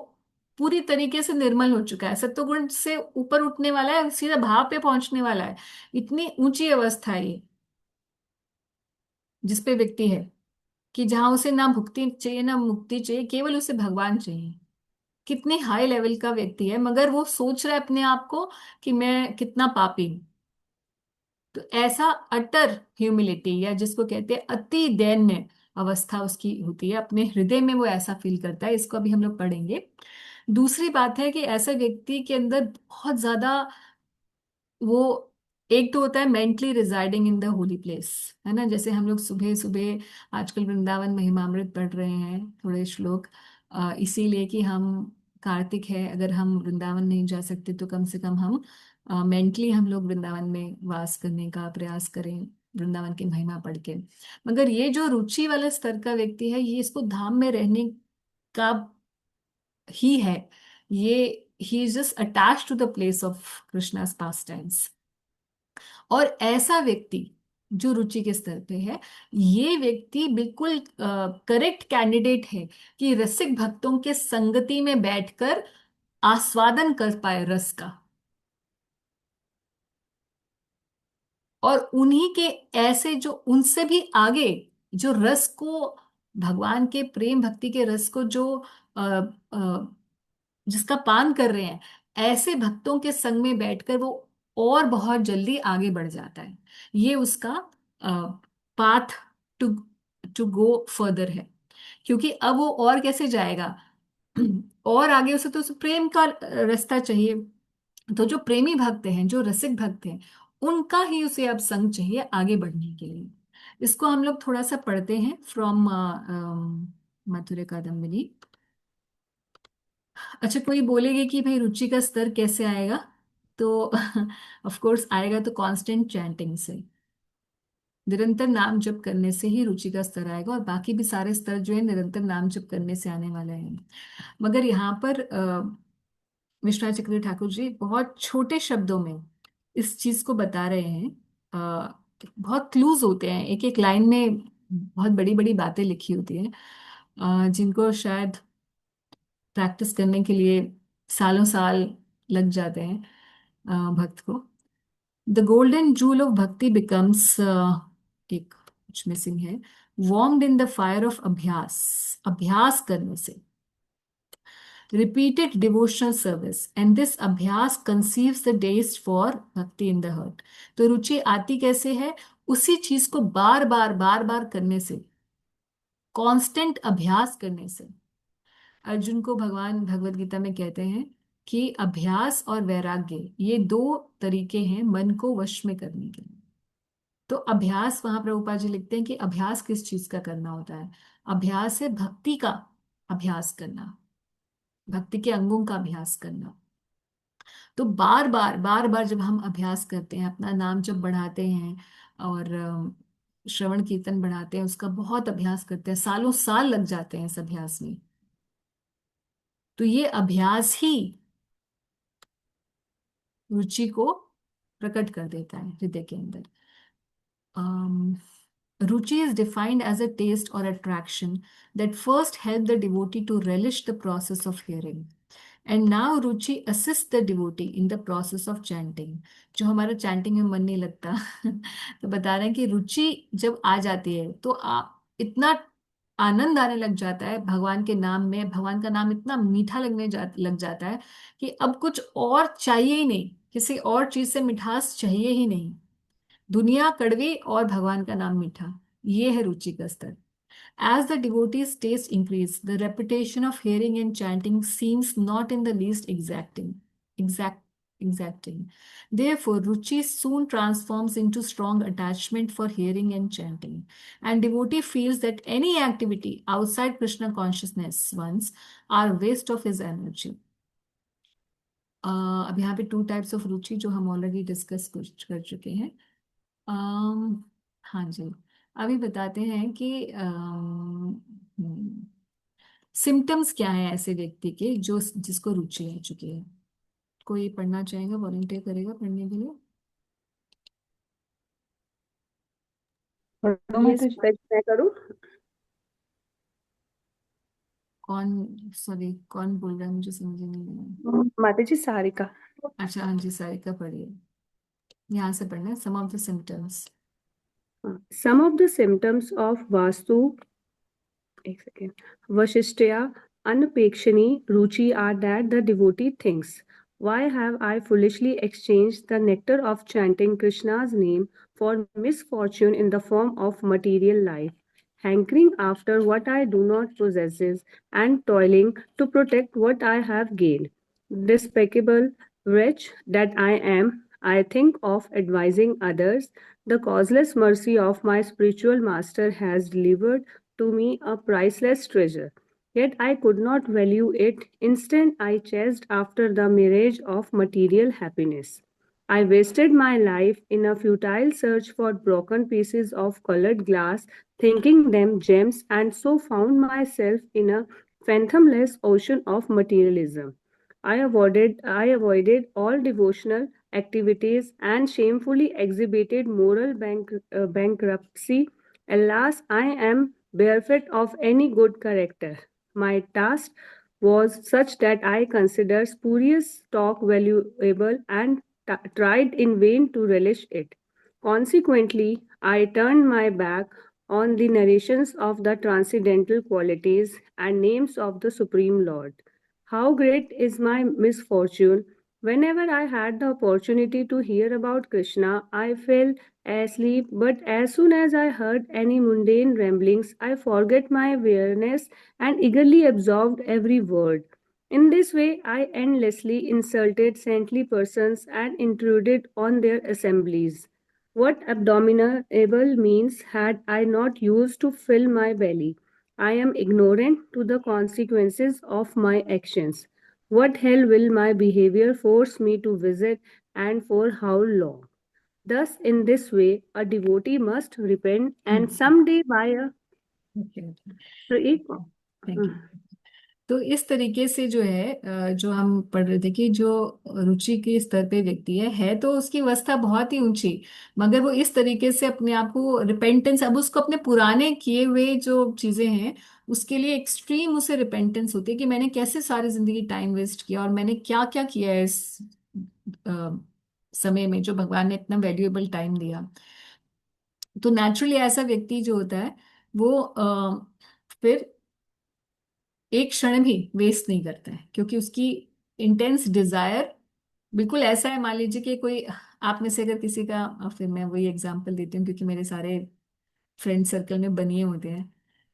पूरी तरीके से निर्मल हो चुका है, सत्वगुण से ऊपर उठने वाला है, सीधा भाव पे पहुंचने वाला है। इतनी ऊंची अवस्था है ये जिसपे व्यक्ति है, कि जहां उसे ना भुक्ति चाहिए ना मुक्ति चाहिए, केवल उसे भगवान चाहिए। कितने हाई लेवल का व्यक्ति है, मगर वो सोच रहा है अपने आप को कि मैं कितना पापी हूं। तो ऐसा अटर ह्यूमिलिटी, या जिसको कहते हैं अति दैन्य अवस्था उसकी होती है, अपने हृदय में वो ऐसा फील करता है। इसको अभी हम लोग पढ़ेंगे। दूसरी बात है कि ऐसा व्यक्ति के अंदर बहुत ज्यादा वो, एक तो होता है mentally residing in the holy place, है ना। जैसे हम लोग सुबह सुबह आजकल वृंदावन महिमामृत पढ़ रहे हैं, थोड़े श्लोक, इसीलिए कि हम कार्तिक है, अगर हम वृंदावन नहीं जा सकते तो कम से कम हम मेंटली हम लोग वृंदावन में वास करने का प्रयास करें, वृंदावन की महिमा पढ़ के। मगर ये जो रुचि वाले स्तर का व्यक्ति है, ये इसको धाम में रहने का ही है, ये he is just attached to the place of Krishna's pastimes. और ऐसा व्यक्ति जो रुचि के स्तर पे है, ये व्यक्ति बिल्कुल करेक्ट कैंडिडेट है कि रसिक भक्तों के संगति में बैठकर आस्वादन कर पाए रस का। और उन्हीं के ऐसे जो उनसे भी आगे, जो रस को, भगवान के प्रेम भक्ति के रस को जो अ, अ, जिसका पान कर रहे हैं, ऐसे भक्तों के संग में बैठकर वो और बहुत जल्दी आगे बढ़ जाता है। ये उसका path to to go further है। क्योंकि अब वो और कैसे जाएगा, और आगे उसे तो उसे प्रेम का रास्ता चाहिए। तो जो प्रेमी भक्त हैं, जो रसिक भक्त हैं, उनका ही उसे अब संग चाहिए आगे बढ़ने के लिए। इसको हम लोग थोड़ा सा पढ़ते हैं फ्रॉम मथुरा कादम्बिनी। अच्छा, कोई बोलेगी कि भाई रुचि का स्तर कैसे आएगा? तो ऑफ कोर्स आएगा तो कांस्टेंट चैंटिंग से, निरंतर नाम जप करने से ही रुचि का स्तर आएगा, और बाकी भी सारे स्तर जो है निरंतर नाम जप करने से आने वाले हैं। मगर यहाँ पर विश्वनाथ चक्रवर्ती ठाकुर जी बहुत छोटे शब्दों में इस चीज को बता रहे हैं। बहुत क्लूज होते हैं, एक एक लाइन में बहुत बड़ी बड़ी बातें लिखी होती हैं, जिनको शायद प्रैक्टिस करने के लिए सालों साल लग जाते हैं भक्त को। द गोल्डन जूल ऑफ भक्ति बिकम्स, एक कुछ मिसिंग है, warmed in the fire of अभ्यास, अभ्यास करने से, repeated devotional service, and this अभ्यास conceives the taste for भक्ति in the heart। तो रुचि आती कैसे है? उसी चीज को बार बार करने से, कांस्टेंट अभ्यास करने से। अर्जुन को भगवान भगवत गीता में कहते हैं कि अभ्यास और वैराग्य, ये दो तरीके हैं मन को वश में करने के लिए। तो अभ्यास, वहां प्रभुपाद जी लिखते हैं कि अभ्यास किस चीज का करना होता है? अभ्यास है भक्ति का अभ्यास करना, भक्ति के अंगों का अभ्यास करना। तो बार बार जब हम अभ्यास करते हैं, अपना नाम जब बढ़ाते हैं और श्रवण कीर्तन बढ़ाते हैं, उसका बहुत अभ्यास करते हैं, सालों साल लग जाते हैं इस अभ्यास में, तो ये अभ्यास ही रुचि को प्रकट कर देता है हृदय के अंदर। रुचि is defined as a taste or attraction that first help the devotee to relish the process of hearing. And now Ruchi assists the devotee in the process of chanting। जो हमारा चैंटिंग में मन नहीं लगता तो बता रहे हैं कि रुचि जब आ जाती है तो इतना आनंद आने लग जाता है भगवान के नाम में, भगवान का नाम इतना मीठा लग जाता है कि अब कुछ और चाहिए ही नहीं, किसी और चीज से मिठास चाहिए ही नहीं। दुनिया कड़वी और भगवान का नाम मीठा, ये है रुचि का स्तर। As the devotee's taste increase, the repetition of hearing and chanting seems not in the least exact, exacting. Therefore, ruchi soon transforms into strong attachment for hearing and chanting, and devotee feels that any activity outside Krishna consciousness once are waste of his energy. अब यहाँ पे two types of रुचि जो हम already discuss कर चुके हैं। हाँ जी। अभी बताते हैं कि सिम्टम्स क्या है ऐसे व्यक्ति के जो जिसको रुचि है चुकी है। कोई पढ़ना चाहेगा, वॉलंटियर करेगा पढ़ने के लिए? पढ़ो ये माता जी। मैं करूँ? कौन, सॉरी कौन बोल रहा है, मुझे समझ ही नहीं आया। माता जी सारिका। अच्छा हाँ जी, सारिका पढ़िए। यहाँ से पढ़ना है, some of the symptoms. Some of the symptoms of वास्तु, एक सेकेंड, वशिष्ठया अनपेक्षणी रुचि are that the devotee thinks, why have I foolishly exchanged the nectar of chanting Krishna's name for misfortune in the form of material life, hankering after what I do not possess, and toiling to protect what I have gained? Despicable wretch that I am, I think of advising others. The causeless mercy of my spiritual master has delivered to me a priceless treasure. Yet I could not value it. Instead, I chased after the mirage of material happiness. I wasted my life in a futile search for broken pieces of colored glass, thinking them gems, and so found myself in a fathomless ocean of materialism. I avoided all devotional activities and shamefully exhibited moral bankruptcy. Alas, I am bereft of any good character. My task was such that I considered spurious talk valuable and tried in vain to relish it. Consequently, I turned my back on the narrations of the transcendental qualities and names of the Supreme Lord. How great is my misfortune! Whenever I had the opportunity to hear about Krishna, I fell asleep, but as soon as I heard any mundane ramblings, I forgot my weariness and eagerly absorbed every word. In this way, I endlessly insulted saintly persons and intruded on their assemblies. What abominable means had I not used to fill my belly? I am ignorant to the consequences of my actions. What hell will my behavior force me to visit, and for how long? Thus, in this way, a devotee must repent, and someday by a free. Thank you. तो इस तरीके से जो है जो हम पढ़ रहे थे कि जो रुचि के स्तर पे व्यक्ति है तो उसकी अवस्था बहुत ही ऊंची, मगर वो इस तरीके से अपने आप को रिपेंटेंस, अब उसको अपने पुराने किए हुए जो चीजें हैं उसके लिए एक्सट्रीम उसे रिपेंटेंस होती है कि मैंने कैसे सारी जिंदगी टाइम वेस्ट किया और मैंने क्या क्या किया है इस अ, समय में जो भगवान ने इतना वैल्यूएबल टाइम दिया। तो नेचुरली ऐसा व्यक्ति जो होता है वो फिर एक क्षण भी वेस्ट नहीं करता है, क्योंकि उसकी इंटेंस डिजायर बिल्कुल ऐसा है। मान लीजिए कि कोई आप में से अगर किसी का, फिर मैं वही एग्जांपल देती हूँ क्योंकि मेरे सारे फ्रेंड सर्कल में बनिए होते हैं।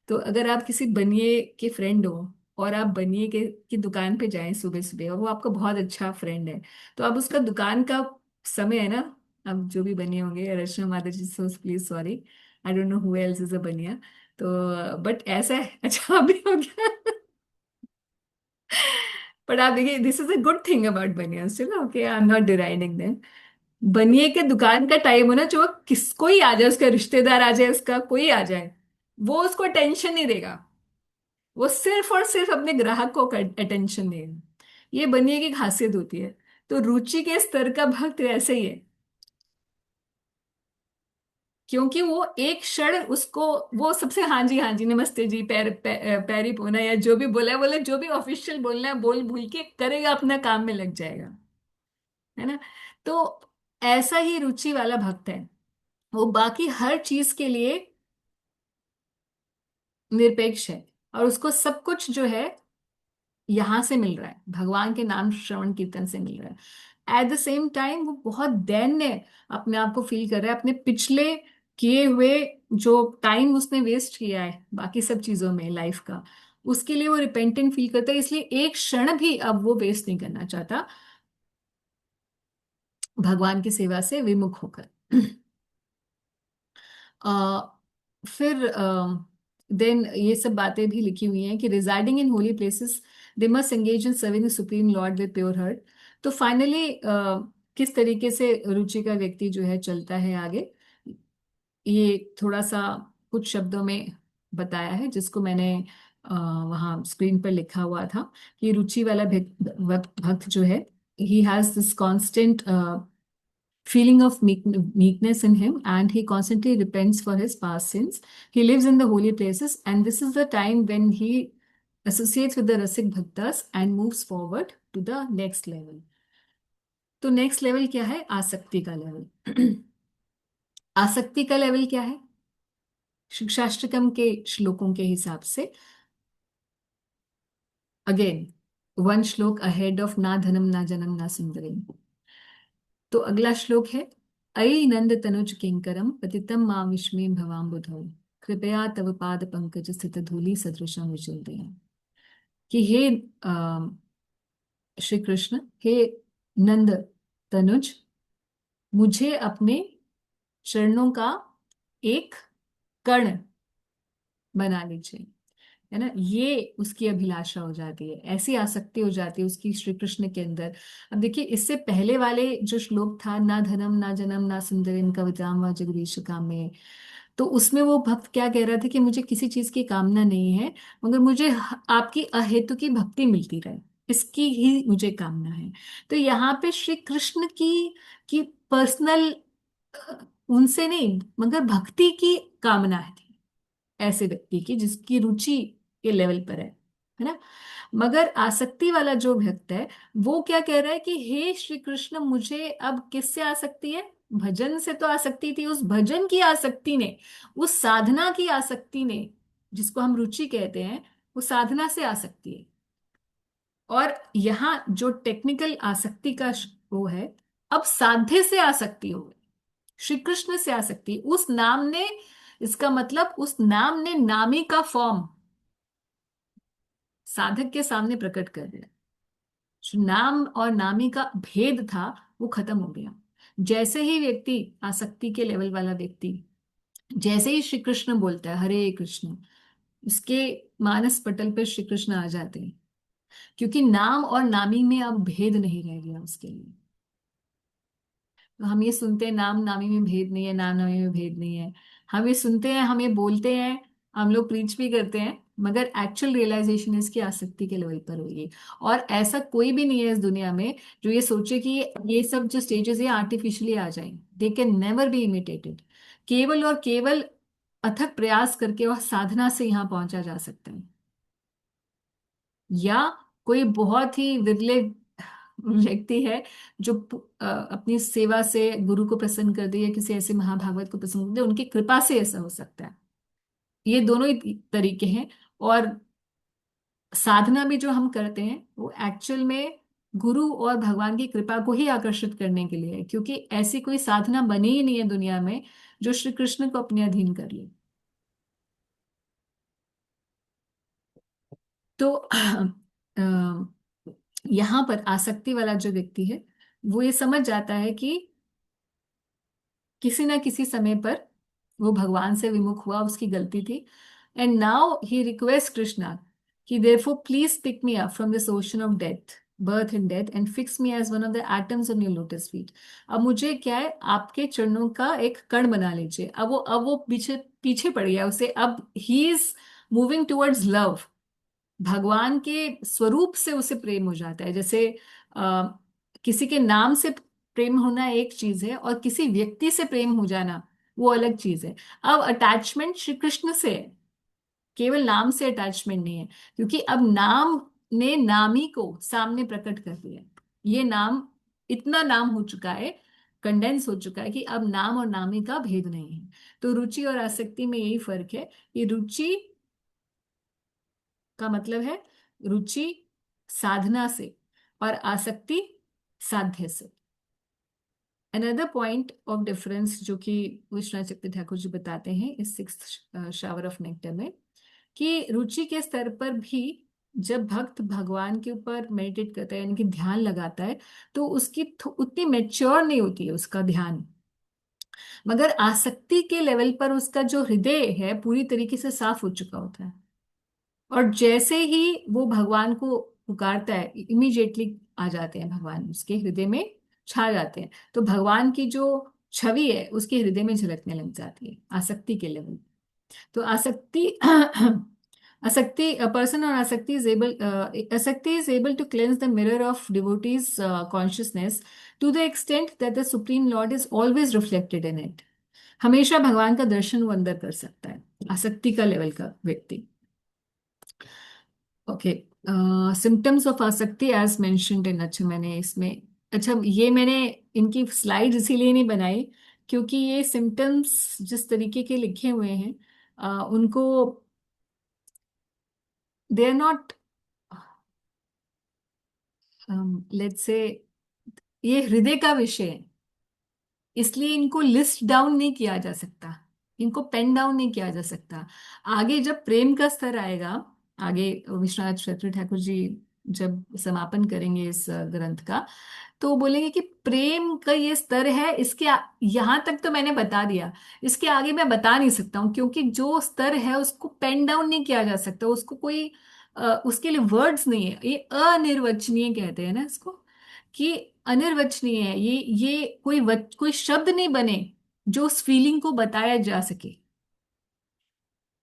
तो अगर आप किसी बनिए के फ्रेंड हो और आप बनिए के की दुकान पे जाएं सुबह सुबह और वो आपका बहुत अच्छा फ्रेंड है, तो अब उसका दुकान का समय है ना, अब जो भी बनिए होंगे, रचना माता जी, so please sorry, I don't know who else is a Baniya. तो बट ऐसा है, अच्छा अभी हो गया। बट आप देखिए, this is a good thing about Baniyas, चलो okay, I am not deriding them. बनिए के दुकान का टाइम हो ना, जो किसको ही आ जाए, उसका रिश्तेदार आ जाए, उसका कोई आ जाए, वो उसको अटेंशन नहीं देगा। वो सिर्फ और सिर्फ अपने ग्राहक को अटेंशन देगा। ये बनिए की खासियत होती है। तो रुचि के स्तर का भक्त ऐसे ही है, क्योंकि वो एक क्षण उसको, वो सबसे हाँ जी नमस्ते जी, पैरी पोना या जो भी बोला है बोले, जो भी ऑफिशियल बोलना है बोल भूल के करेगा, अपना काम में लग जाएगा, है ना। तो ऐसा ही रुचि वाला भक्त है, वो बाकी हर चीज के लिए निरपेक्ष है और उसको सब कुछ जो है यहां से मिल रहा है, भगवान के नाम श्रवण कीर्तन से मिल रहा है। एट द सेम टाइम वो बहुत दैन्य अपने आप को फील कर रहा है, अपने पिछले किए हुए जो टाइम उसने वेस्ट किया है बाकी सब चीजों में लाइफ का, उसके लिए वो रिपेंटेंट फील करता है, इसलिए एक क्षण भी अब वो वेस्ट नहीं करना चाहता भगवान की सेवा से विमुख होकर। अ, फिर देन ये सब बातें भी लिखी हुई हैं कि residing in Holi places they must engage in serving the supreme Lord with pure heart. तो फाइनली किस तरीके से रुचि का व्यक्ति जो है चलता है आगे, ये थोड़ा सा कुछ शब्दों में बताया है, जिसको मैंने वहाँ स्क्रीन पर लिखा हुआ था कि रुचि वाला भक्त जो है, he has this constant feeling of meekness in him, and he constantly repents for his past sins. He lives in the holy places, and this is the time when he associates with the Rasik Bhaktas and moves forward to the next level. तो next level क्या है? आसक्ति का level. आसक्ति का level क्या है? शिक्षाष्टकम के श्लोकों के हिसाब से, अगेन वन श्लोक अहेड ऑफ ना धनम ना जनम ना सुंदरम। तो अगला श्लोक है, अयि नंद तनुज किंकरम पतितम मां विस्मे भवाम्बुधौ, कृपया तव पाद पंकज स्थित धूलि सदृशम विचलते। कि हे श्री कृष्ण, हे नंद तनुज, मुझे अपने चरणों का एक कण बना लीजिए, है ना। ये उसकी अभिलाषा हो जाती है, ऐसी आसक्ति हो जाती है उसकी श्री कृष्ण के अंदर। अब देखिए, इससे पहले वाले जो श्लोक था, ना धनम ना जनम ना सुंदरम कविताम व जगदीश कामे, तो उसमें वो भक्त क्या कह रहा था कि मुझे किसी चीज की कामना नहीं है, मगर मुझे आपकी अहेतु की भक्ति मिलती रहे, इसकी ही मुझे कामना है। तो यहाँ पे श्री कृष्ण की पर्सनल, उनसे नहीं मगर भक्ति की कामना थी ऐसे व्यक्ति की जिसकी रुचि के लेवल पर है ना। मगर आसक्ति वाला जो भक्त है, वो क्या कह रहा है कि हे श्री कृष्ण, मुझे अब किससे आसक्ति है? भजन से तो आसक्ति थी, उस भजन की आसक्ति ने, उस साधना की आसक्ति ने, जिसको हम रुचि कहते हैं, वो साधना से आसक्ति है। और यहाँ जो टेक्निकल आसक्ति का वो है, अब साध्य से आसक्ति हो गई, श्री कृष्ण से आसक्ति। उस नाम ने, इसका मतलब उस नाम ने नामी का फॉर्म साधक के सामने प्रकट कर दिया। जो नाम और नामी का भेद था वो खत्म हो गया। जैसे ही व्यक्ति, आसक्ति के लेवल वाला व्यक्ति, जैसे ही श्री कृष्ण बोलता है हरे कृष्ण, उसके मानस पटल पर श्री कृष्ण आ जाते हैं, क्योंकि नाम और नामी में अब भेद नहीं रह गया उसके लिए। तो हम ये सुनते हैं नाम नामी में भेद नहीं है, नाम नामी में भेद नहीं है, हम ये सुनते हैं, हम ये बोलते हैं, हम लोग प्रीच भी करते हैं, मगर एक्चुअल रियलाइजेशन इसकी आसक्ति के लेवल पर होगी। और ऐसा कोई भी नहीं है इस दुनिया में जो ये सोचे कि ये सब जो स्टेजेस ये आर्टिफिशियली आ जाएं। They can never be imitated. केवल और केवल अथक प्रयास करके और साधना से यहाँ पहुंचा जा सकता है, या कोई बहुत ही विरले व्यक्ति है जो अपनी सेवा से गुरु को प्रसन्न कर दे, या किसी ऐसे महाभागवत को प्रसन्न कर दे, उनकी कृपा से ऐसा हो सकता है। ये दोनों ही तरीके हैं। और साधना भी जो हम करते हैं वो एक्चुअल में गुरु और भगवान की कृपा को ही आकर्षित करने के लिए है, क्योंकि ऐसी कोई साधना बनी ही नहीं है दुनिया में जो श्री कृष्ण को अपने अधीन कर ले। तो यहाँ पर आसक्ति वाला जो व्यक्ति है, वो ये समझ जाता है कि किसी ना किसी समय पर वो भगवान से विमुख हुआ, उसकी गलती थी। And now he request Krishna कि therefore please pick me up from this ocean of death, birth and death, and fix me as one of the atoms on your lotus feet. अब मुझे क्या है, आपके चरणों का एक कण बना लीजिए। अब वो पीछे पीछे पड़ गया उसे, अब he is moving towards love. भगवान के स्वरूप से उसे प्रेम हो जाता है। जैसे आ, किसी के नाम से प्रेम होना एक चीज है, और किसी व्यक्ति से प्रेम हो जाना वो अलग चीज है। अब अटैचमेंट श्री कृष्ण से है, केवल नाम से अटैचमेंट नहीं है, क्योंकि अब नाम ने नामी को सामने प्रकट कर दिया। ये नाम, इतना नाम हो चुका है, कंडेंस हो चुका है कि अब नाम और नामी का भेद नहीं है। तो रुचि और आसक्ति में यही फर्क है। ये रुचि का मतलब है रुचि साधना से, और आसक्ति साध्य से। अनदर पॉइंट ऑफ डिफरेंस जो कि विश्वनाथ चक्रवर्ती ठाकुर जी बताते हैं इस सिक्स्थ शावर ऑफ नेक्टर में, कि रुचि के स्तर पर भी जब भक्त भगवान के ऊपर मेडिटेट करता है, यानी कि ध्यान लगाता है, तो उसकी उतनी मैच्योर नहीं होती है उसका ध्यान। मगर आसक्ति के लेवल पर उसका जो हृदय है पूरी तरीके से साफ हो चुका होता है। और जैसे ही वो भगवान को पुकारता है, इमीडिएटली आ जाते हैं, भगवान उसके हृदय में छा जाते हैं। तो भगवान की जो छवि है उसके हृदय में झलकने लग जाती है आसक्ति के लेवल। तो आसक्ति आसक्ति पर्सन और asakti is able to cleanse the mirror of devotee's consciousness to the extent that the supreme lord is always reflected in it. हमेशा भगवान का दर्शन वो अंदर कर सकता है, आसक्ति का लेवल का व्यक्ति। ओके, सिम्टम्स ऑफ आसक्ति एज मेंशन्ड इन, अच्छा मैंने इसमें, अच्छा ये मैंने इनकी स्लाइड इसीलिए नहीं बनाई क्योंकि ये सिम्टम्स जिस तरीके के लिखे हुए हैं उनको, they are not, let's say, ये हृदय का विषय है, इसलिए इनको लिस्ट डाउन नहीं किया जा सकता, इनको पेन डाउन नहीं किया जा सकता। आगे जब प्रेम का स्तर आएगा, आगे विश्वनाथ चतुर्थ ठाकुर जी जब समापन करेंगे इस ग्रंथ का, तो वो बोलेंगे कि प्रेम का ये स्तर है, यहाँ तक तो मैंने बता दिया, इसके आगे मैं बता नहीं सकता हूँ क्योंकि जो स्तर है उसको पेन डाउन नहीं किया जा सकता, उसको कोई उसके लिए वर्ड्स नहीं है, ये अनिर्वचनीय कहते हैं ना इसको, कि अनिर्वचनीय है ये कोई शब्द नहीं बने जो उस फीलिंग को बताया जा सके।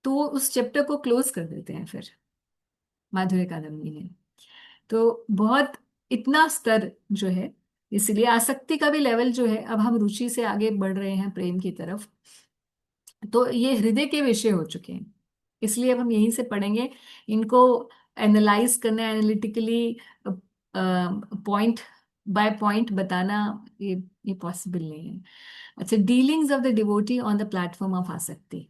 तो वो उस चैप्टर को क्लोज कर देते हैं फिर माधुर्य कादम्बरी में। तो बहुत इतना स्तर जो है, इसलिए आसक्ति का भी लेवल जो है, अब हम रुचि से आगे बढ़ रहे हैं प्रेम की तरफ, तो ये हृदय के विषय हो चुके हैं, इसलिए अब हम यहीं से पढ़ेंगे इनको, एनालाइज करना, एनालिटिकली पॉइंट बाय पॉइंट बताना, ये पॉसिबल नहीं है। अच्छा, dealings of the devotee on the platform of आसक्ति।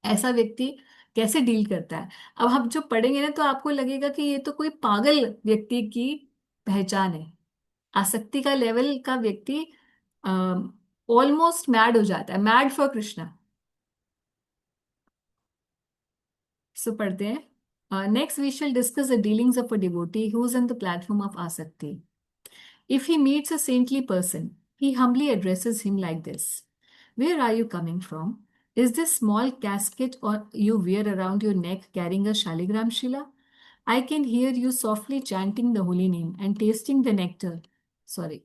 ऐसा व्यक्ति कैसे डील करता है, अब हम जो पढ़ेंगे ना तो आपको लगेगा कि ये तो कोई पागल व्यक्ति की पहचान है। आसक्ति का लेवल का व्यक्ति ऑलमोस्ट मैड हो जाता है, मैड फॉर कृष्णा। सो पढ़ते हैं, next we shall discuss the dealings of a devotee who is on the platform of asakti. If he meets a saintly person, he humbly addresses him like this: Where are you coming from? Is this small casket or you wear around your neck carrying a shaligram shila? I can hear you softly chanting the holy name and tasting the nectar. Sorry.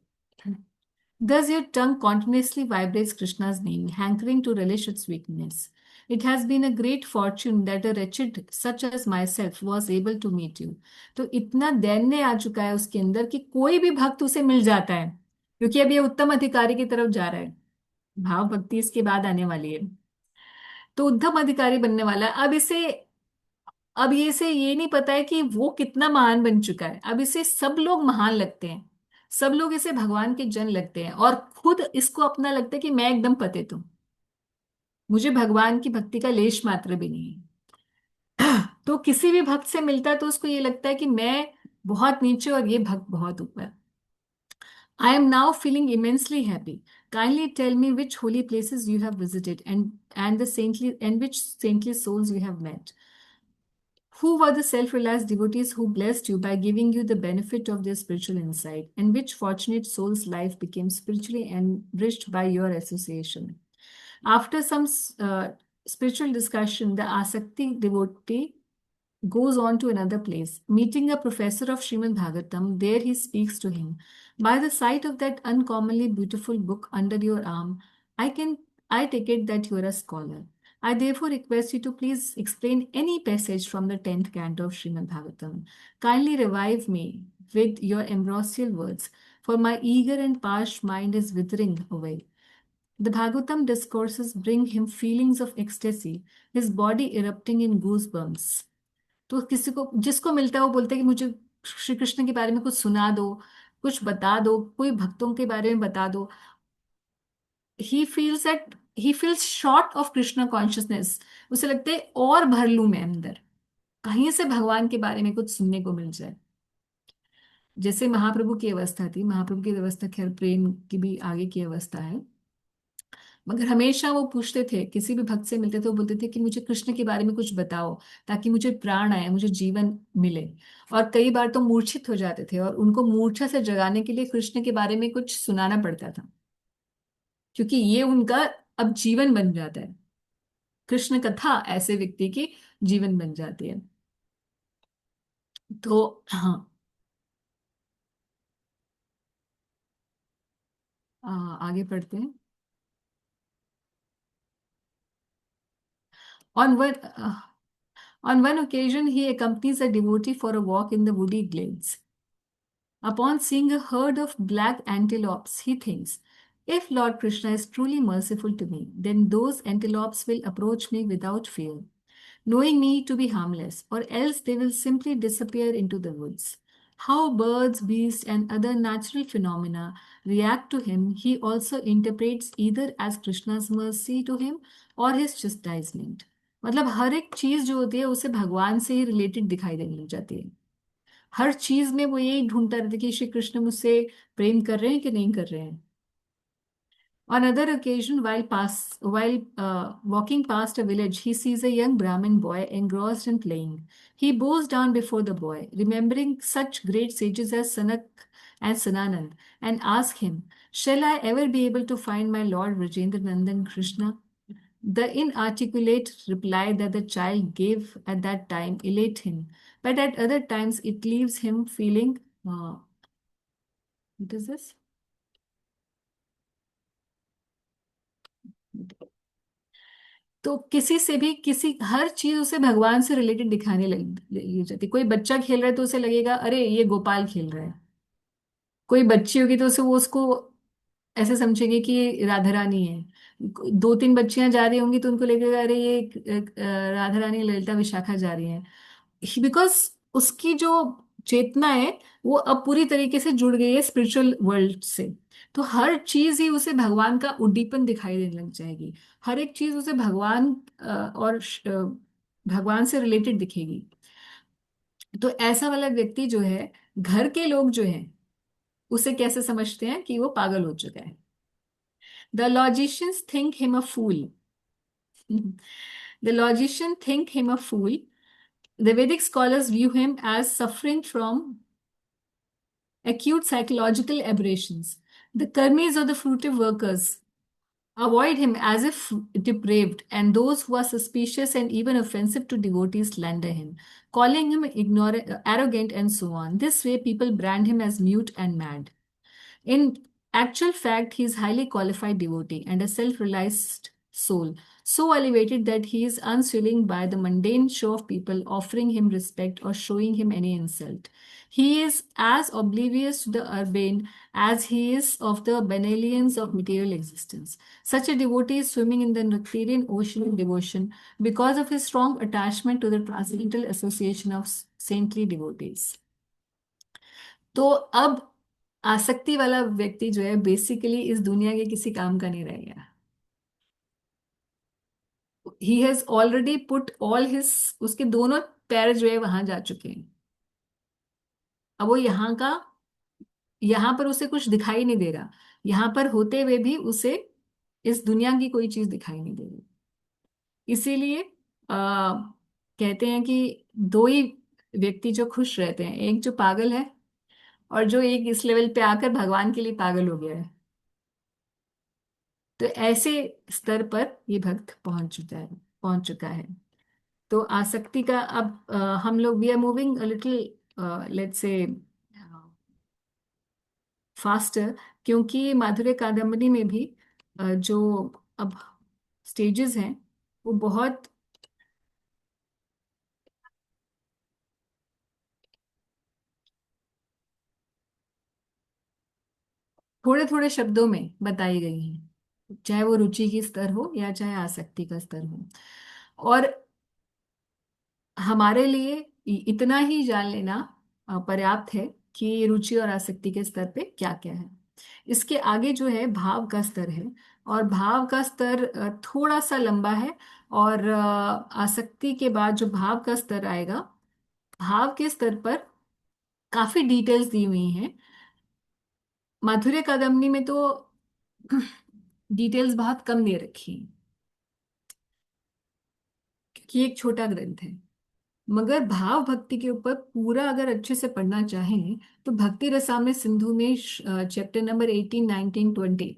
Thus your tongue continuously vibrates Krishna's name, hankering to relish its sweetness. It has been a great fortune that a wretched such as myself was able to meet you. तो इतना दैन्य आ चुका है उसके अंदर कि कोई भी भक्त उसे मिल जाता है, क्योंकि अब ये उत्तम अधिकारी की तरफ जा रहा है, भाव भक्ति इसके बाद आने वाली है, तो उत्तम अधिकारी बनने वाला है। अब ये से ये नहीं पता है कि वो कितना महान बन चुका है, अब इसे सब लोग महान लगते हैं, सब लोग इसे भगवान के जन लगते हैं, और खुद इसको अपना लगता है कि मैं एकदम पतित हूं, मुझे भगवान की भक्ति का लेश मात्र भी नहीं है। तो किसी भी भक्त से मिलता है तो उसको ये लगता है कि मैं बहुत नीचे और ये भक्त बहुत ऊपर। I am now feeling immensely happy. Kindly tell me which holy places you have visited, and the saintly and which saintly souls you have met. Who were the self realized devotees who blessed you by giving you the benefit of their spiritual insight? And which fortunate soul's life became spiritually enriched by your association? After some spiritual discussion, the Asakti devotee goes on to another place. Meeting a professor of Srimad Bhagavatam, there he speaks to him. By the sight of that uncommonly beautiful book under your arm, I can I take it that you are a scholar. I therefore request you to please explain any passage from the 10th canto of Srimad Bhagavatam. Kindly revive me with your ambrosial words, for my eager and parched mind is withering away. The Bhagavatam discourses bring him feelings of ecstasy, his body erupting in goosebumps. तो किसी को जिसको मिलता है वो बोलता है कि मुझे श्री कृष्ण के बारे में कुछ सुना दो, कुछ बता दो, कोई भक्तों के बारे में बता दो। He feels short of Krishna consciousness, उसे लगता है और भर लूं मैं अंदर, कहीं से भगवान के बारे में कुछ सुनने को मिल जाए। जैसे महाप्रभु की अवस्था थी, महाप्रभु की अवस्था खैर प्रेम की भी आगे की अवस्था है, मगर हमेशा वो पूछते थे, किसी भी भक्त से मिलते थे वो बोलते थे कि मुझे कृष्ण के बारे में कुछ बताओ ताकि मुझे प्राण आए, मुझे जीवन मिले। और कई बार तो मूर्छित हो जाते थे और उनको मूर्छा से जगाने के लिए कृष्ण के बारे में कुछ सुनाना पड़ता था, क्योंकि ये उनका अब जीवन बन जाता है, कृष्ण कथा ऐसे व्यक्ति की जीवन बन जाती है। तो हाँ, आगे पढ़ते हैं। On one, on one occasion, he accompanies a devotee for a walk in the woody glades. Upon seeing a herd of black antelopes, he thinks, if Lord Krishna is truly merciful to me, then those antelopes will approach me without fear, knowing me to be harmless, or else they will simply disappear into the woods. How birds, beasts, and other natural phenomena react to him, he also interprets either as Krishna's mercy to him or his chastisement. मतलब हर एक चीज जो होती है उसे भगवान से ही related दिखाई देने लग जाती है। हर चीज में वो यही ढूंढता रहता है कि श्री कृष्ण मुझसे प्रेम कर रहे हैं कि नहीं कर रहे हैं। On another occasion, while walking past a village, he sees a young Brahmin boy engrossed in playing. He bows down before the boy, remembering such great sages as Sanak and Sananand, and asks him, "Shall I ever be able to find my Lord Rajendra Nandan Krishna?" The inarticulate reply that the child gave at that time elate him, but at other times it leaves him feeling. What is this? तो किसी से भी किसी हर चीज उसे भगवान से related दिखाने लगी जाती। कोई बच्चा खेल रहा है तो उसे लगेगा अरे ये गोपाल खेल रहा है। कोई बच्ची होगी तो उसे वो उसको ऐसे समझेंगे कि ये राधा रानी है। दो तीन बच्चियां जा रही होंगी तो उनको लगेगा अरे ये राधा रानी ललिता विशाखा जा रही हैं। बिकॉज उसकी जो चेतना है वो अब पूरी तरीके से जुड़ गई है स्पिरिचुअल वर्ल्ड से। तो हर चीज ही उसे भगवान का उड्डीपन दिखाई देने लग जाएगी। हर एक चीज उसे भगवान भगवान से रिलेटेड दिखेगी। तो ऐसा वाला व्यक्ति जो है, घर के लोग जो हैं उसे कैसे समझते हैं कि वो पागल हो चुका है। The logicians think him a fool. The logician think him a fool. The Vedic scholars view him as suffering from acute psychological aberrations. The karmis or the fruitive workers avoid him as if depraved, and those who are suspicious and even offensive to devotees slander him, calling him ignorant, arrogant, and so on. This way, people brand him as mute and mad. In actual fact, he is highly qualified devotee and a self-realized soul, so elevated that he is unswilling by the mundane show of people offering him respect or showing him any insult. He is as oblivious to the urbane as he is of the benevolence of material existence. Such a devotee is swimming in the nectarian ocean of devotion because of his strong attachment to the transcendental association of saintly devotees. तो अब आसक्ति वाला व्यक्ति जो है basically इस दुनिया के किसी काम का नहीं रह गया। He has already put all his, उसके दोनों पैर जो है वहां जा चुके हैं। अब वो यहाँ का, यहाँ पर उसे कुछ दिखाई नहीं दे रहा। यहाँ पर होते हुए भी उसे इस दुनिया की कोई चीज दिखाई नहीं दे रही। इसीलिए कहते हैं कि दो ही व्यक्ति जो खुश रहते हैं, एक जो पागल है और जो एक इस लेवल पे आकर भगवान के लिए पागल हो गया है। तो ऐसे स्तर पर ये भक्त पहुंच चुका है। तो आसक्ति का अब हम लोग we are moving a little let's say faster, क्योंकि माधुर्य कादम्बरी में भी जो अब स्टेजेस हैं वो बहुत थोड़े थोड़े शब्दों में बताई गई हैं, चाहे वो रुचि की स्तर हो या चाहे आसक्ति का स्तर हो। और हमारे लिए इतना ही जान लेना पर्याप्त है कि रुचि और आसक्ति के स्तर पे क्या क्या है। इसके आगे जो है भाव का स्तर है, और भाव का स्तर थोड़ा सा लंबा है। और आसक्ति के बाद जो भाव का स्तर आएगा, भाव के स्तर पर काफी डिटेल्स दी हुई हैं। माधुर्य कादम्बनी में तो डिटेल्स बहुत कम दे रखी हैं क्योंकि ये एक छोटा ग्रंथ है। मगर भाव भक्ति के ऊपर पूरा अगर अच्छे से पढ़ना चाहें तो भक्ति रसामृत सिंधु में चैप्टर नंबर 18, 19, 20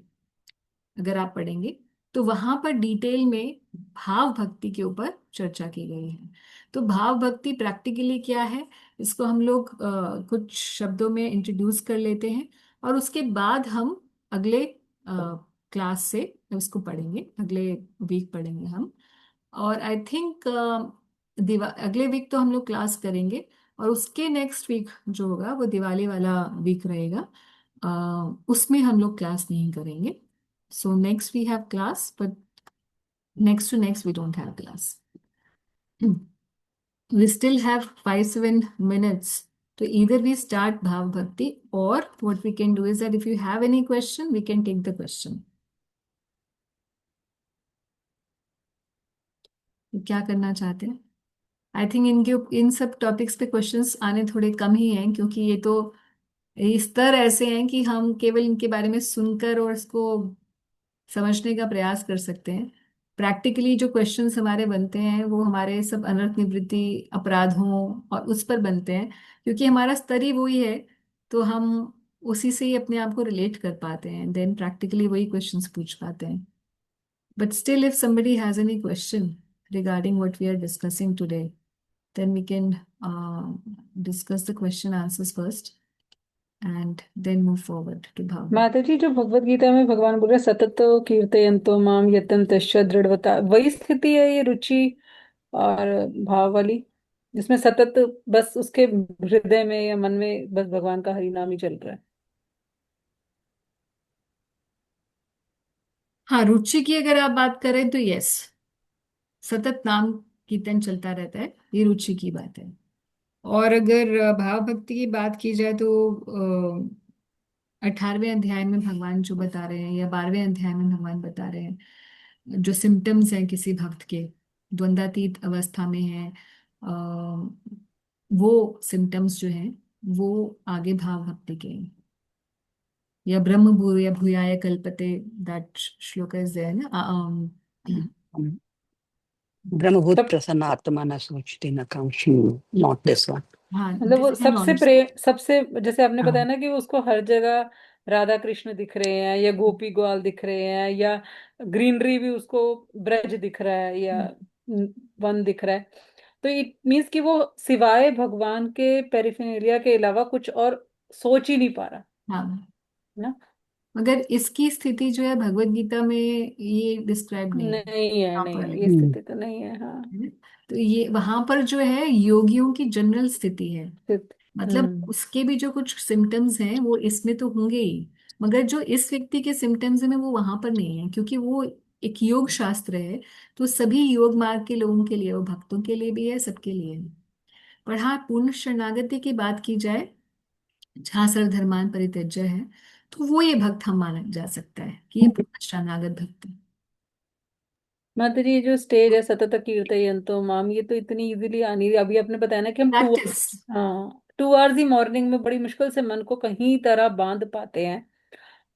अगर आप पढ़ेंगे तो वहां पर डिटेल में भाव भक्ति के ऊपर चर्चा की गई है। तो भाव भक्ति प्रैक्टिकली क्या है, इसको हम लोग कुछ शब्दों में इंट्रोड्यूस कर लेते हैं और उसके बाद हम अगले क्लास से उसको पढ़ेंगे, अगले वीक पढ़ेंगे हम। और आई थिंक अगले वीक तो हम लोग क्लास करेंगे, और उसके नेक्स्ट वीक जो होगा वो दिवाली वाला वीक रहेगा। उसमें हम लोग क्लास नहीं करेंगे। So next we have class, but next to next we don't have class. We still have 5-7 minutes. So either we start Bhav Bhakti, or what we can do is that if you have any question, we can take the question. क्या करना चाहते हैं? I think इनके इन सब topics पे questions आने थोड़े कम ही हैं, क्योंकि ये तो स्तर ऐसे हैं कि हम केवल इनके बारे में सुनकर और इसको समझने का प्रयास कर सकते हैं। प्रैक्टिकली जो क्वेश्चंस हमारे बनते हैं वो हमारे सब अनर्थ निवृत्ति, अपराधों और उस पर बनते हैं, क्योंकि हमारा स्तर ही वही है। तो हम उसी से ही अपने आप को रिलेट कर पाते हैं, देन प्रैक्टिकली वही क्वेश्चंस पूछ पाते हैं। But still if somebody has any question regarding what we are discussing today, then we can discuss the question answers first and then move forward to Bhagavad. माता जी, जो भगवत गीता में भगवान बोल रहे सतत कीर्तयन्तो माम यतन तस्य दृढ़वता, वही स्थिति है ये रुचि और भाव वाली, जिसमें सतत बस उसके हृदय में या मन में बस भगवान का हरि नाम ही चल रहा है। हाँ, रुचि की अगर आप बात करें तो यस, सतत नाम कीर्तन चलता रहता है, ये रुचि की बात है। और अगर भाव भक्ति की बात की जाए तो 18वें अध्याय में भगवान जो बता रहे हैं, या 12वें अध्याय में भगवान बता रहे हैं, जो सिम्टम्स हैं किसी भक्त के, द्वंद्वातीत अवस्था में है, वो सिम्टम्स जो हैं वो आगे भाव भक्ति के हैं। या ब्रह्म भूय भूयाय कल्पते, दैट श्लोक इज देयर ना। सब ब्रह्मभूत सनात्मा न सोचती न कांक्षी, नॉट दिस वन। हाँ, मतलब वो दिस इज सबसे नॉलेज। प्रेम, सबसे जैसे आपने हाँ। बताया ना कि उसको हर जगह राधा कृष्ण दिख रहे हैं या गोपी ग्वाल दिख रहे हैं या ग्रीनरी भी उसको ब्रज दिख रहा है या वन दिख रहा है, तो इट मीन्स कि वो सिवाय भगवान के पेरिफेरलिया के अलावा कुछ और सोच ही नहीं पा रहा हाँ, ना। मगर इसकी स्थिति जो है भगवत गीता में ये डिस्क्राइब नहीं है नहीं है, यहाँ नहीं पर। है, ये स्थिति तो नहीं है। हाँ। है ना? तो ये वहां पर जो है योगियों की जनरल स्थिति है। स्थित। मतलब उसके भी जो कुछ सिम्टम्स हैं वो इसमें तो होंगे ही, मगर जो इस व्यक्ति के सिम्टम्स हैं वो वहां पर नहीं है, क्योंकि वो एक योग शास्त्र है। तो सभी योग मार्ग के लोगों के लिए, वो भक्तों के लिए भी है, सबके लिए है। पर हाँ, पूर्ण शरणागति की बात की जाए, जहाँ सर्वधर्मान परित्यज्य है, तो वो ये भक्त हम माना जा सकता है कि ये पूर्ण शरणागत भक्त है। माता जी, ये जो स्टेज है सतत कीर्तयन्तो माम, ये तो इतनी इजीली आनी, अभी आपने बताया ना कि हम प्रैक्टिस। हाँ 2 आवर्स ही मॉर्निंग में बड़ी मुश्किल से मन को कहीं तरह बांध पाते हैं।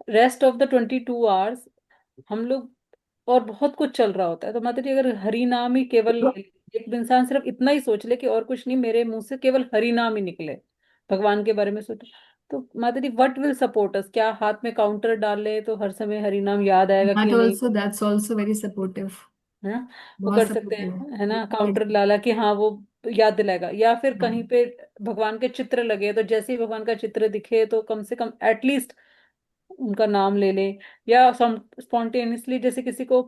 रेस्ट ऑफ द 22 आवर्स हम लोग और बहुत कुछ चल रहा होता है। तो माता जी, अगर हरि नाम ही केवल, एक इंसान सिर्फ इतना ही सोच ले कि और कुछ नहीं, मेरे मुंह से केवल हरि नाम ही निकले, भगवान के बारे में सोचे, तो माता जी व्हाट विल सपोर्ट अस? क्या हाथ में काउंटर डाल ले तो हर समय हरि नाम याद आएगा कि नहीं? That's also very supportive. है ना, वो बहुत कर सकते सपोर्टिव। हैं, है ना, काउंटर लाला कि हाँ वो याद दिलाएगा। या फिर कहीं पे भगवान के चित्र लगे तो जैसे ही भगवान का चित्र दिखे तो कम से कम एटलीस्ट उनका नाम ले ले। या स्पॉन्टेनियसली जैसे किसी को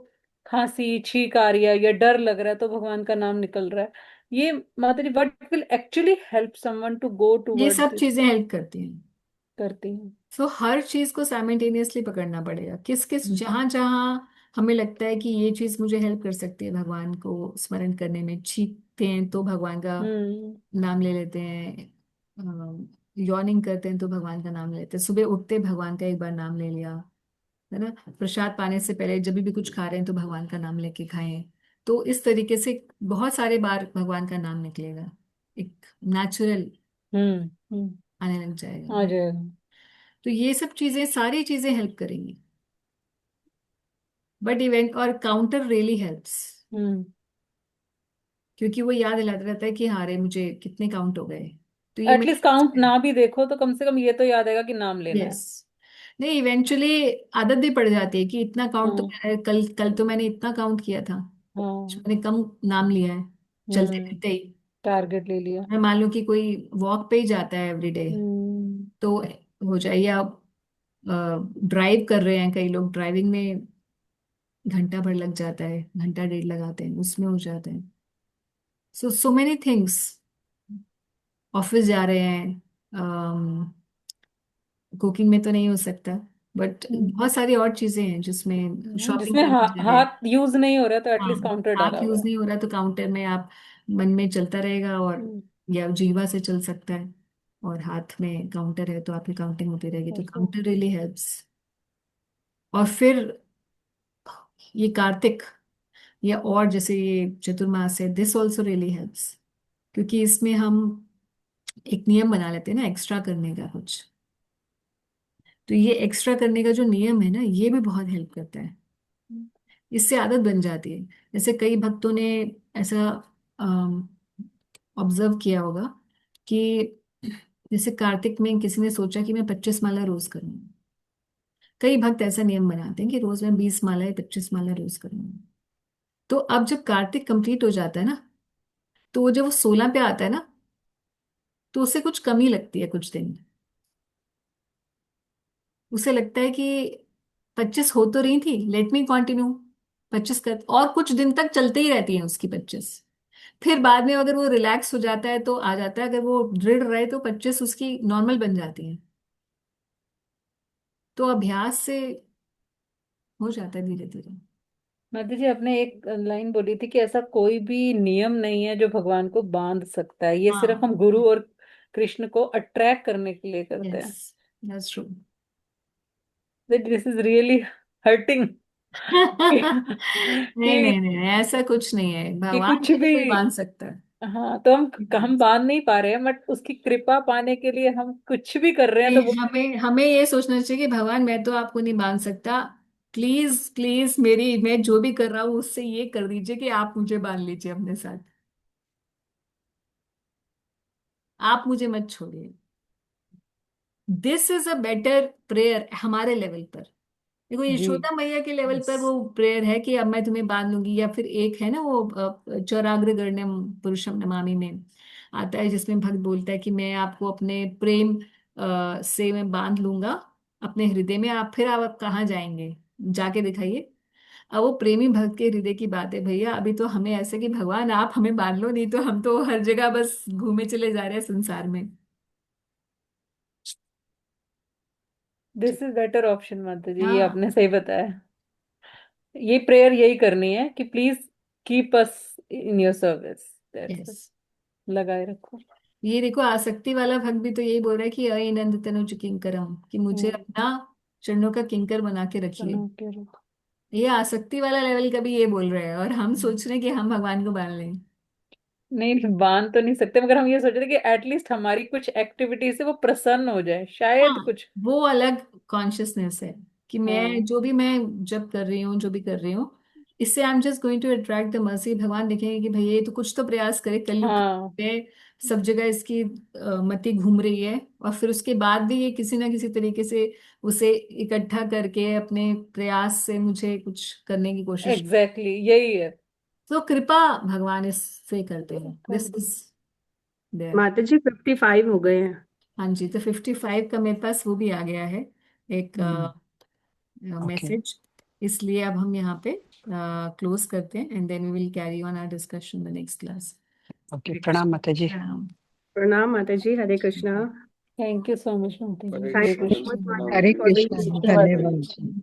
खांसी छींक आ रही है या डर लग रहा है तो भगवान का नाम निकल रहा है। ये माता जी what will actually help someone to go ये टुवर्ड्स सब दिस? चीजें हेल्प करती हैं। करती हैं। सो हर चीज को साइमल्टेनियसली पकड़ना पड़ेगा, किस किस हम्म। जहां जहां हमें लगता है कि ये चीज मुझे हेल्प कर सकती है भगवान को स्मरण करने में, छींकते हैं तो भगवान का हम्म। नाम ले लेते हैं, यॉर्निंग करते हैं तो भगवान का नाम ले लेते हैं, सुबह उठते भगवान का एक बार नाम ले लिया, है ना, प्रसाद पाने से पहले जब भी कुछ खा रहे हैं तो भगवान का नाम लेके खाएं। तो इस तरीके से बहुत सारे बार भगवान का नाम निकलेगा, एक नेचुरल हम्म। हम्म। आने लग आ जाएगा। जाएगा। तो ये सब चीजें, सारी चीजें हेल्प करेंगी। बट इवेंट और काउंटर रियली हेल्प्स, हम्म। क्योंकि वो याद दिलाता रहता है कि हाँ रे मुझे कितने काउंट हो गए। तो ये एटलीस्ट काउंट ना भी देखो तो कम से कम ये तो याद आएगा कि नाम लेना यस, है। नहीं इवेंचुअली आदत भी पड़ जाती है कि इतना काउंट तो हाँ। कल कल तो मैंने इतना काउंट किया था, आज हाँ। मैंने कम नाम लिया है, चलते हम्म। फिरते ही। टारगेट ले लिया। मैं मान लो कि कोई वॉक पे ही जाता है एवरीडे, हम्म। तो हो जाए, या ड्राइव कर रहे हैं, कई लोग ड्राइविंग में घंटा भर लग जाता है, घंटा डेढ़ लगाते हैं, उसमें हो जाता है। So many things. ऑफिस जा रहे हैं, कुकिंग में तो नहीं हो सकता, बट बहुत सारी और चीजें हैं जिसमें शॉपिंग जिसमें करने जा रहे हैं। हाथ यूज नहीं हो रहा तो हाँ, एटलीस्ट काउंटर डाला हाथ हुआ यूज है। नहीं हो रहा तो काउंटर में आप मन में चलता रहेगा, और हम्म, या जीवा से चल सकता है, और हाथ में काउंटर है तो आपकी काउंटिंग होती रहेगी, तो ऐसे। Counter really helps. और फिर ये कार्तिक या और जैसे ये चतुर्मास है, दिस ऑल्सो रियली हेल्प्स, क्योंकि इसमें हम एक नियम बना लेते हैं ना एक्स्ट्रा करने का कुछ। तो ये एक्स्ट्रा करने का जो नियम है ना, ये भी बहुत हेल्प करता है, इससे आदत बन जाती है। जैसे कई भक्तों ने ऐसा ऑब्जर्व किया होगा कि जैसे कार्तिक में किसी ने सोचा कि मैं 25 माला रोज करूंगा। कई भक्त ऐसा नियम बनाते हैं कि रोज मैं 20 माला या 25 माला रोज करूंगा। तो अब जब कार्तिक कंप्लीट हो जाता है ना, तो वो जब वो 16 पे आता है ना, तो उसे कुछ कमी लगती है कुछ दिन। उसे लगता है कि 25 हो तो रही थी, लेट मी कंटिन्यू 25 कर, और कुछ दिन तक चलते ही रहती है उसकी 25। फिर बाद में अगर वो रिलैक्स हो जाता है तो आ जाता है, अगर वो दृढ़ रहे तो 25 उसकी नॉर्मल बन जाती है। तो अभ्यास से हो जाता है धीरे धीरे। माता जी आपने एक लाइन बोली थी कि ऐसा कोई भी नियम नहीं है जो भगवान को बांध सकता है, ये सिर्फ हाँ, हम गुरु और कृष्ण को अट्रैक्ट करने के लिए करते यस, हैं। That's true. This is really hurting नहीं कि नहीं नहीं, ऐसा कुछ नहीं है, कि भगवान कुछ को नहीं भी। कोई बांध सकता है। हाँ, तो हम बांध नहीं पा रहे हैं, बट उसकी कृपा पाने के लिए हम कुछ भी कर रहे हैं तो नहीं, वो। हमें हमें ये सोचना चाहिए कि भगवान मैं तो आपको नहीं बांध सकता, प्लीज प्लीज मेरी, मैं जो भी कर रहा हूँ उससे ये कर दीजिए कि आप मुझे बांध लीजिए अपने साथ, आप मुझे मत छोड़िए। This is a better prayer हमारे लेवल पर। देखो जी। यशोदा मैया के लेवल Yes. पर वो प्रेयर है कि अब मैं तुम्हें बांध लूंगी, या फिर एक है ना वो चौराग्र गण्यम पुरुषम नमामि में आता है, जिसमें भक्त बोलता है कि मैं आपको अपने प्रेम से मैं बांध लूंगा अपने हृदय में, आप फिर आप कहाँ जाएंगे, जाके दिखाइए। अब वो प्रेमी भक्त के हृदय की बात है भैया, अभी तो हमें ऐसे कि भगवान आप हमें बांध लो, नहीं तो हम तो हर जगह बस घूमे चले जा रहे हैं संसार में। दिस इज बेटर ऑप्शन माता जी, ये हाँ, आपने सही बताया। ये प्रेयर यही करनी है कि please keep us in your service, that's yes. It. लगाए रखो। ये देखो आसक्ति वाला भक्त भी तो यही बोल रहा है कि अय नंद तनुज किंकरम, कि मुझे हम्म। अपना चरणों का किंकर बना के रखिए। बना के रखो। ये आसक्ति वाला लेवल का भी ये बोल रहे हैं, और हम सोच रहे हैं कि हम भगवान को बांध लें। नहीं, बांध तो नहीं सकते, मगर हम ये सोच रहे थे कि एटलीस्ट हमारी कुछ एक्टिविटी से वो प्रसन्न हो जाए, हाँ, शायद कुछ। वो अलग कॉन्शियसनेस है कि मैं हाँ। जो भी मैं जब कर रही हूँ, जो भी कर रही हूँ, इससे I am just going to attract the mercy. भगवान देखेंगे कि भैया ये तो कुछ तो प्रयास करे, कलयुग हाँ, में सब जगह इसकी मति घूम रही है, और फिर उसके बाद भी ये किसी ना किसी तरीके से उसे इकट्ठा करके अपने प्रयास से मुझे कुछ करने की कोशिश। एग्जैक्टली यही है। तो कृपा भगवान इससे करते हैं, दिस इज देयर। माता जी 55 हो गए हैं। हाँ जी, तो 55 का मेरे पास वो भी आ गया है, एक Okay. मैसेज। इसलिए अब हम यहाँ पे क्लोज करते हैं, and then we will carry on our discussion the next class. Okay. Pranam Mataji. प्रणाम। प्रणाम माता जी, Hare Krishna. Thank you so much माता जी, thank Hare you so Krishna. Much माता Hare जी फॉर द Krishna. इनिशिएटिव। धन्यवाद.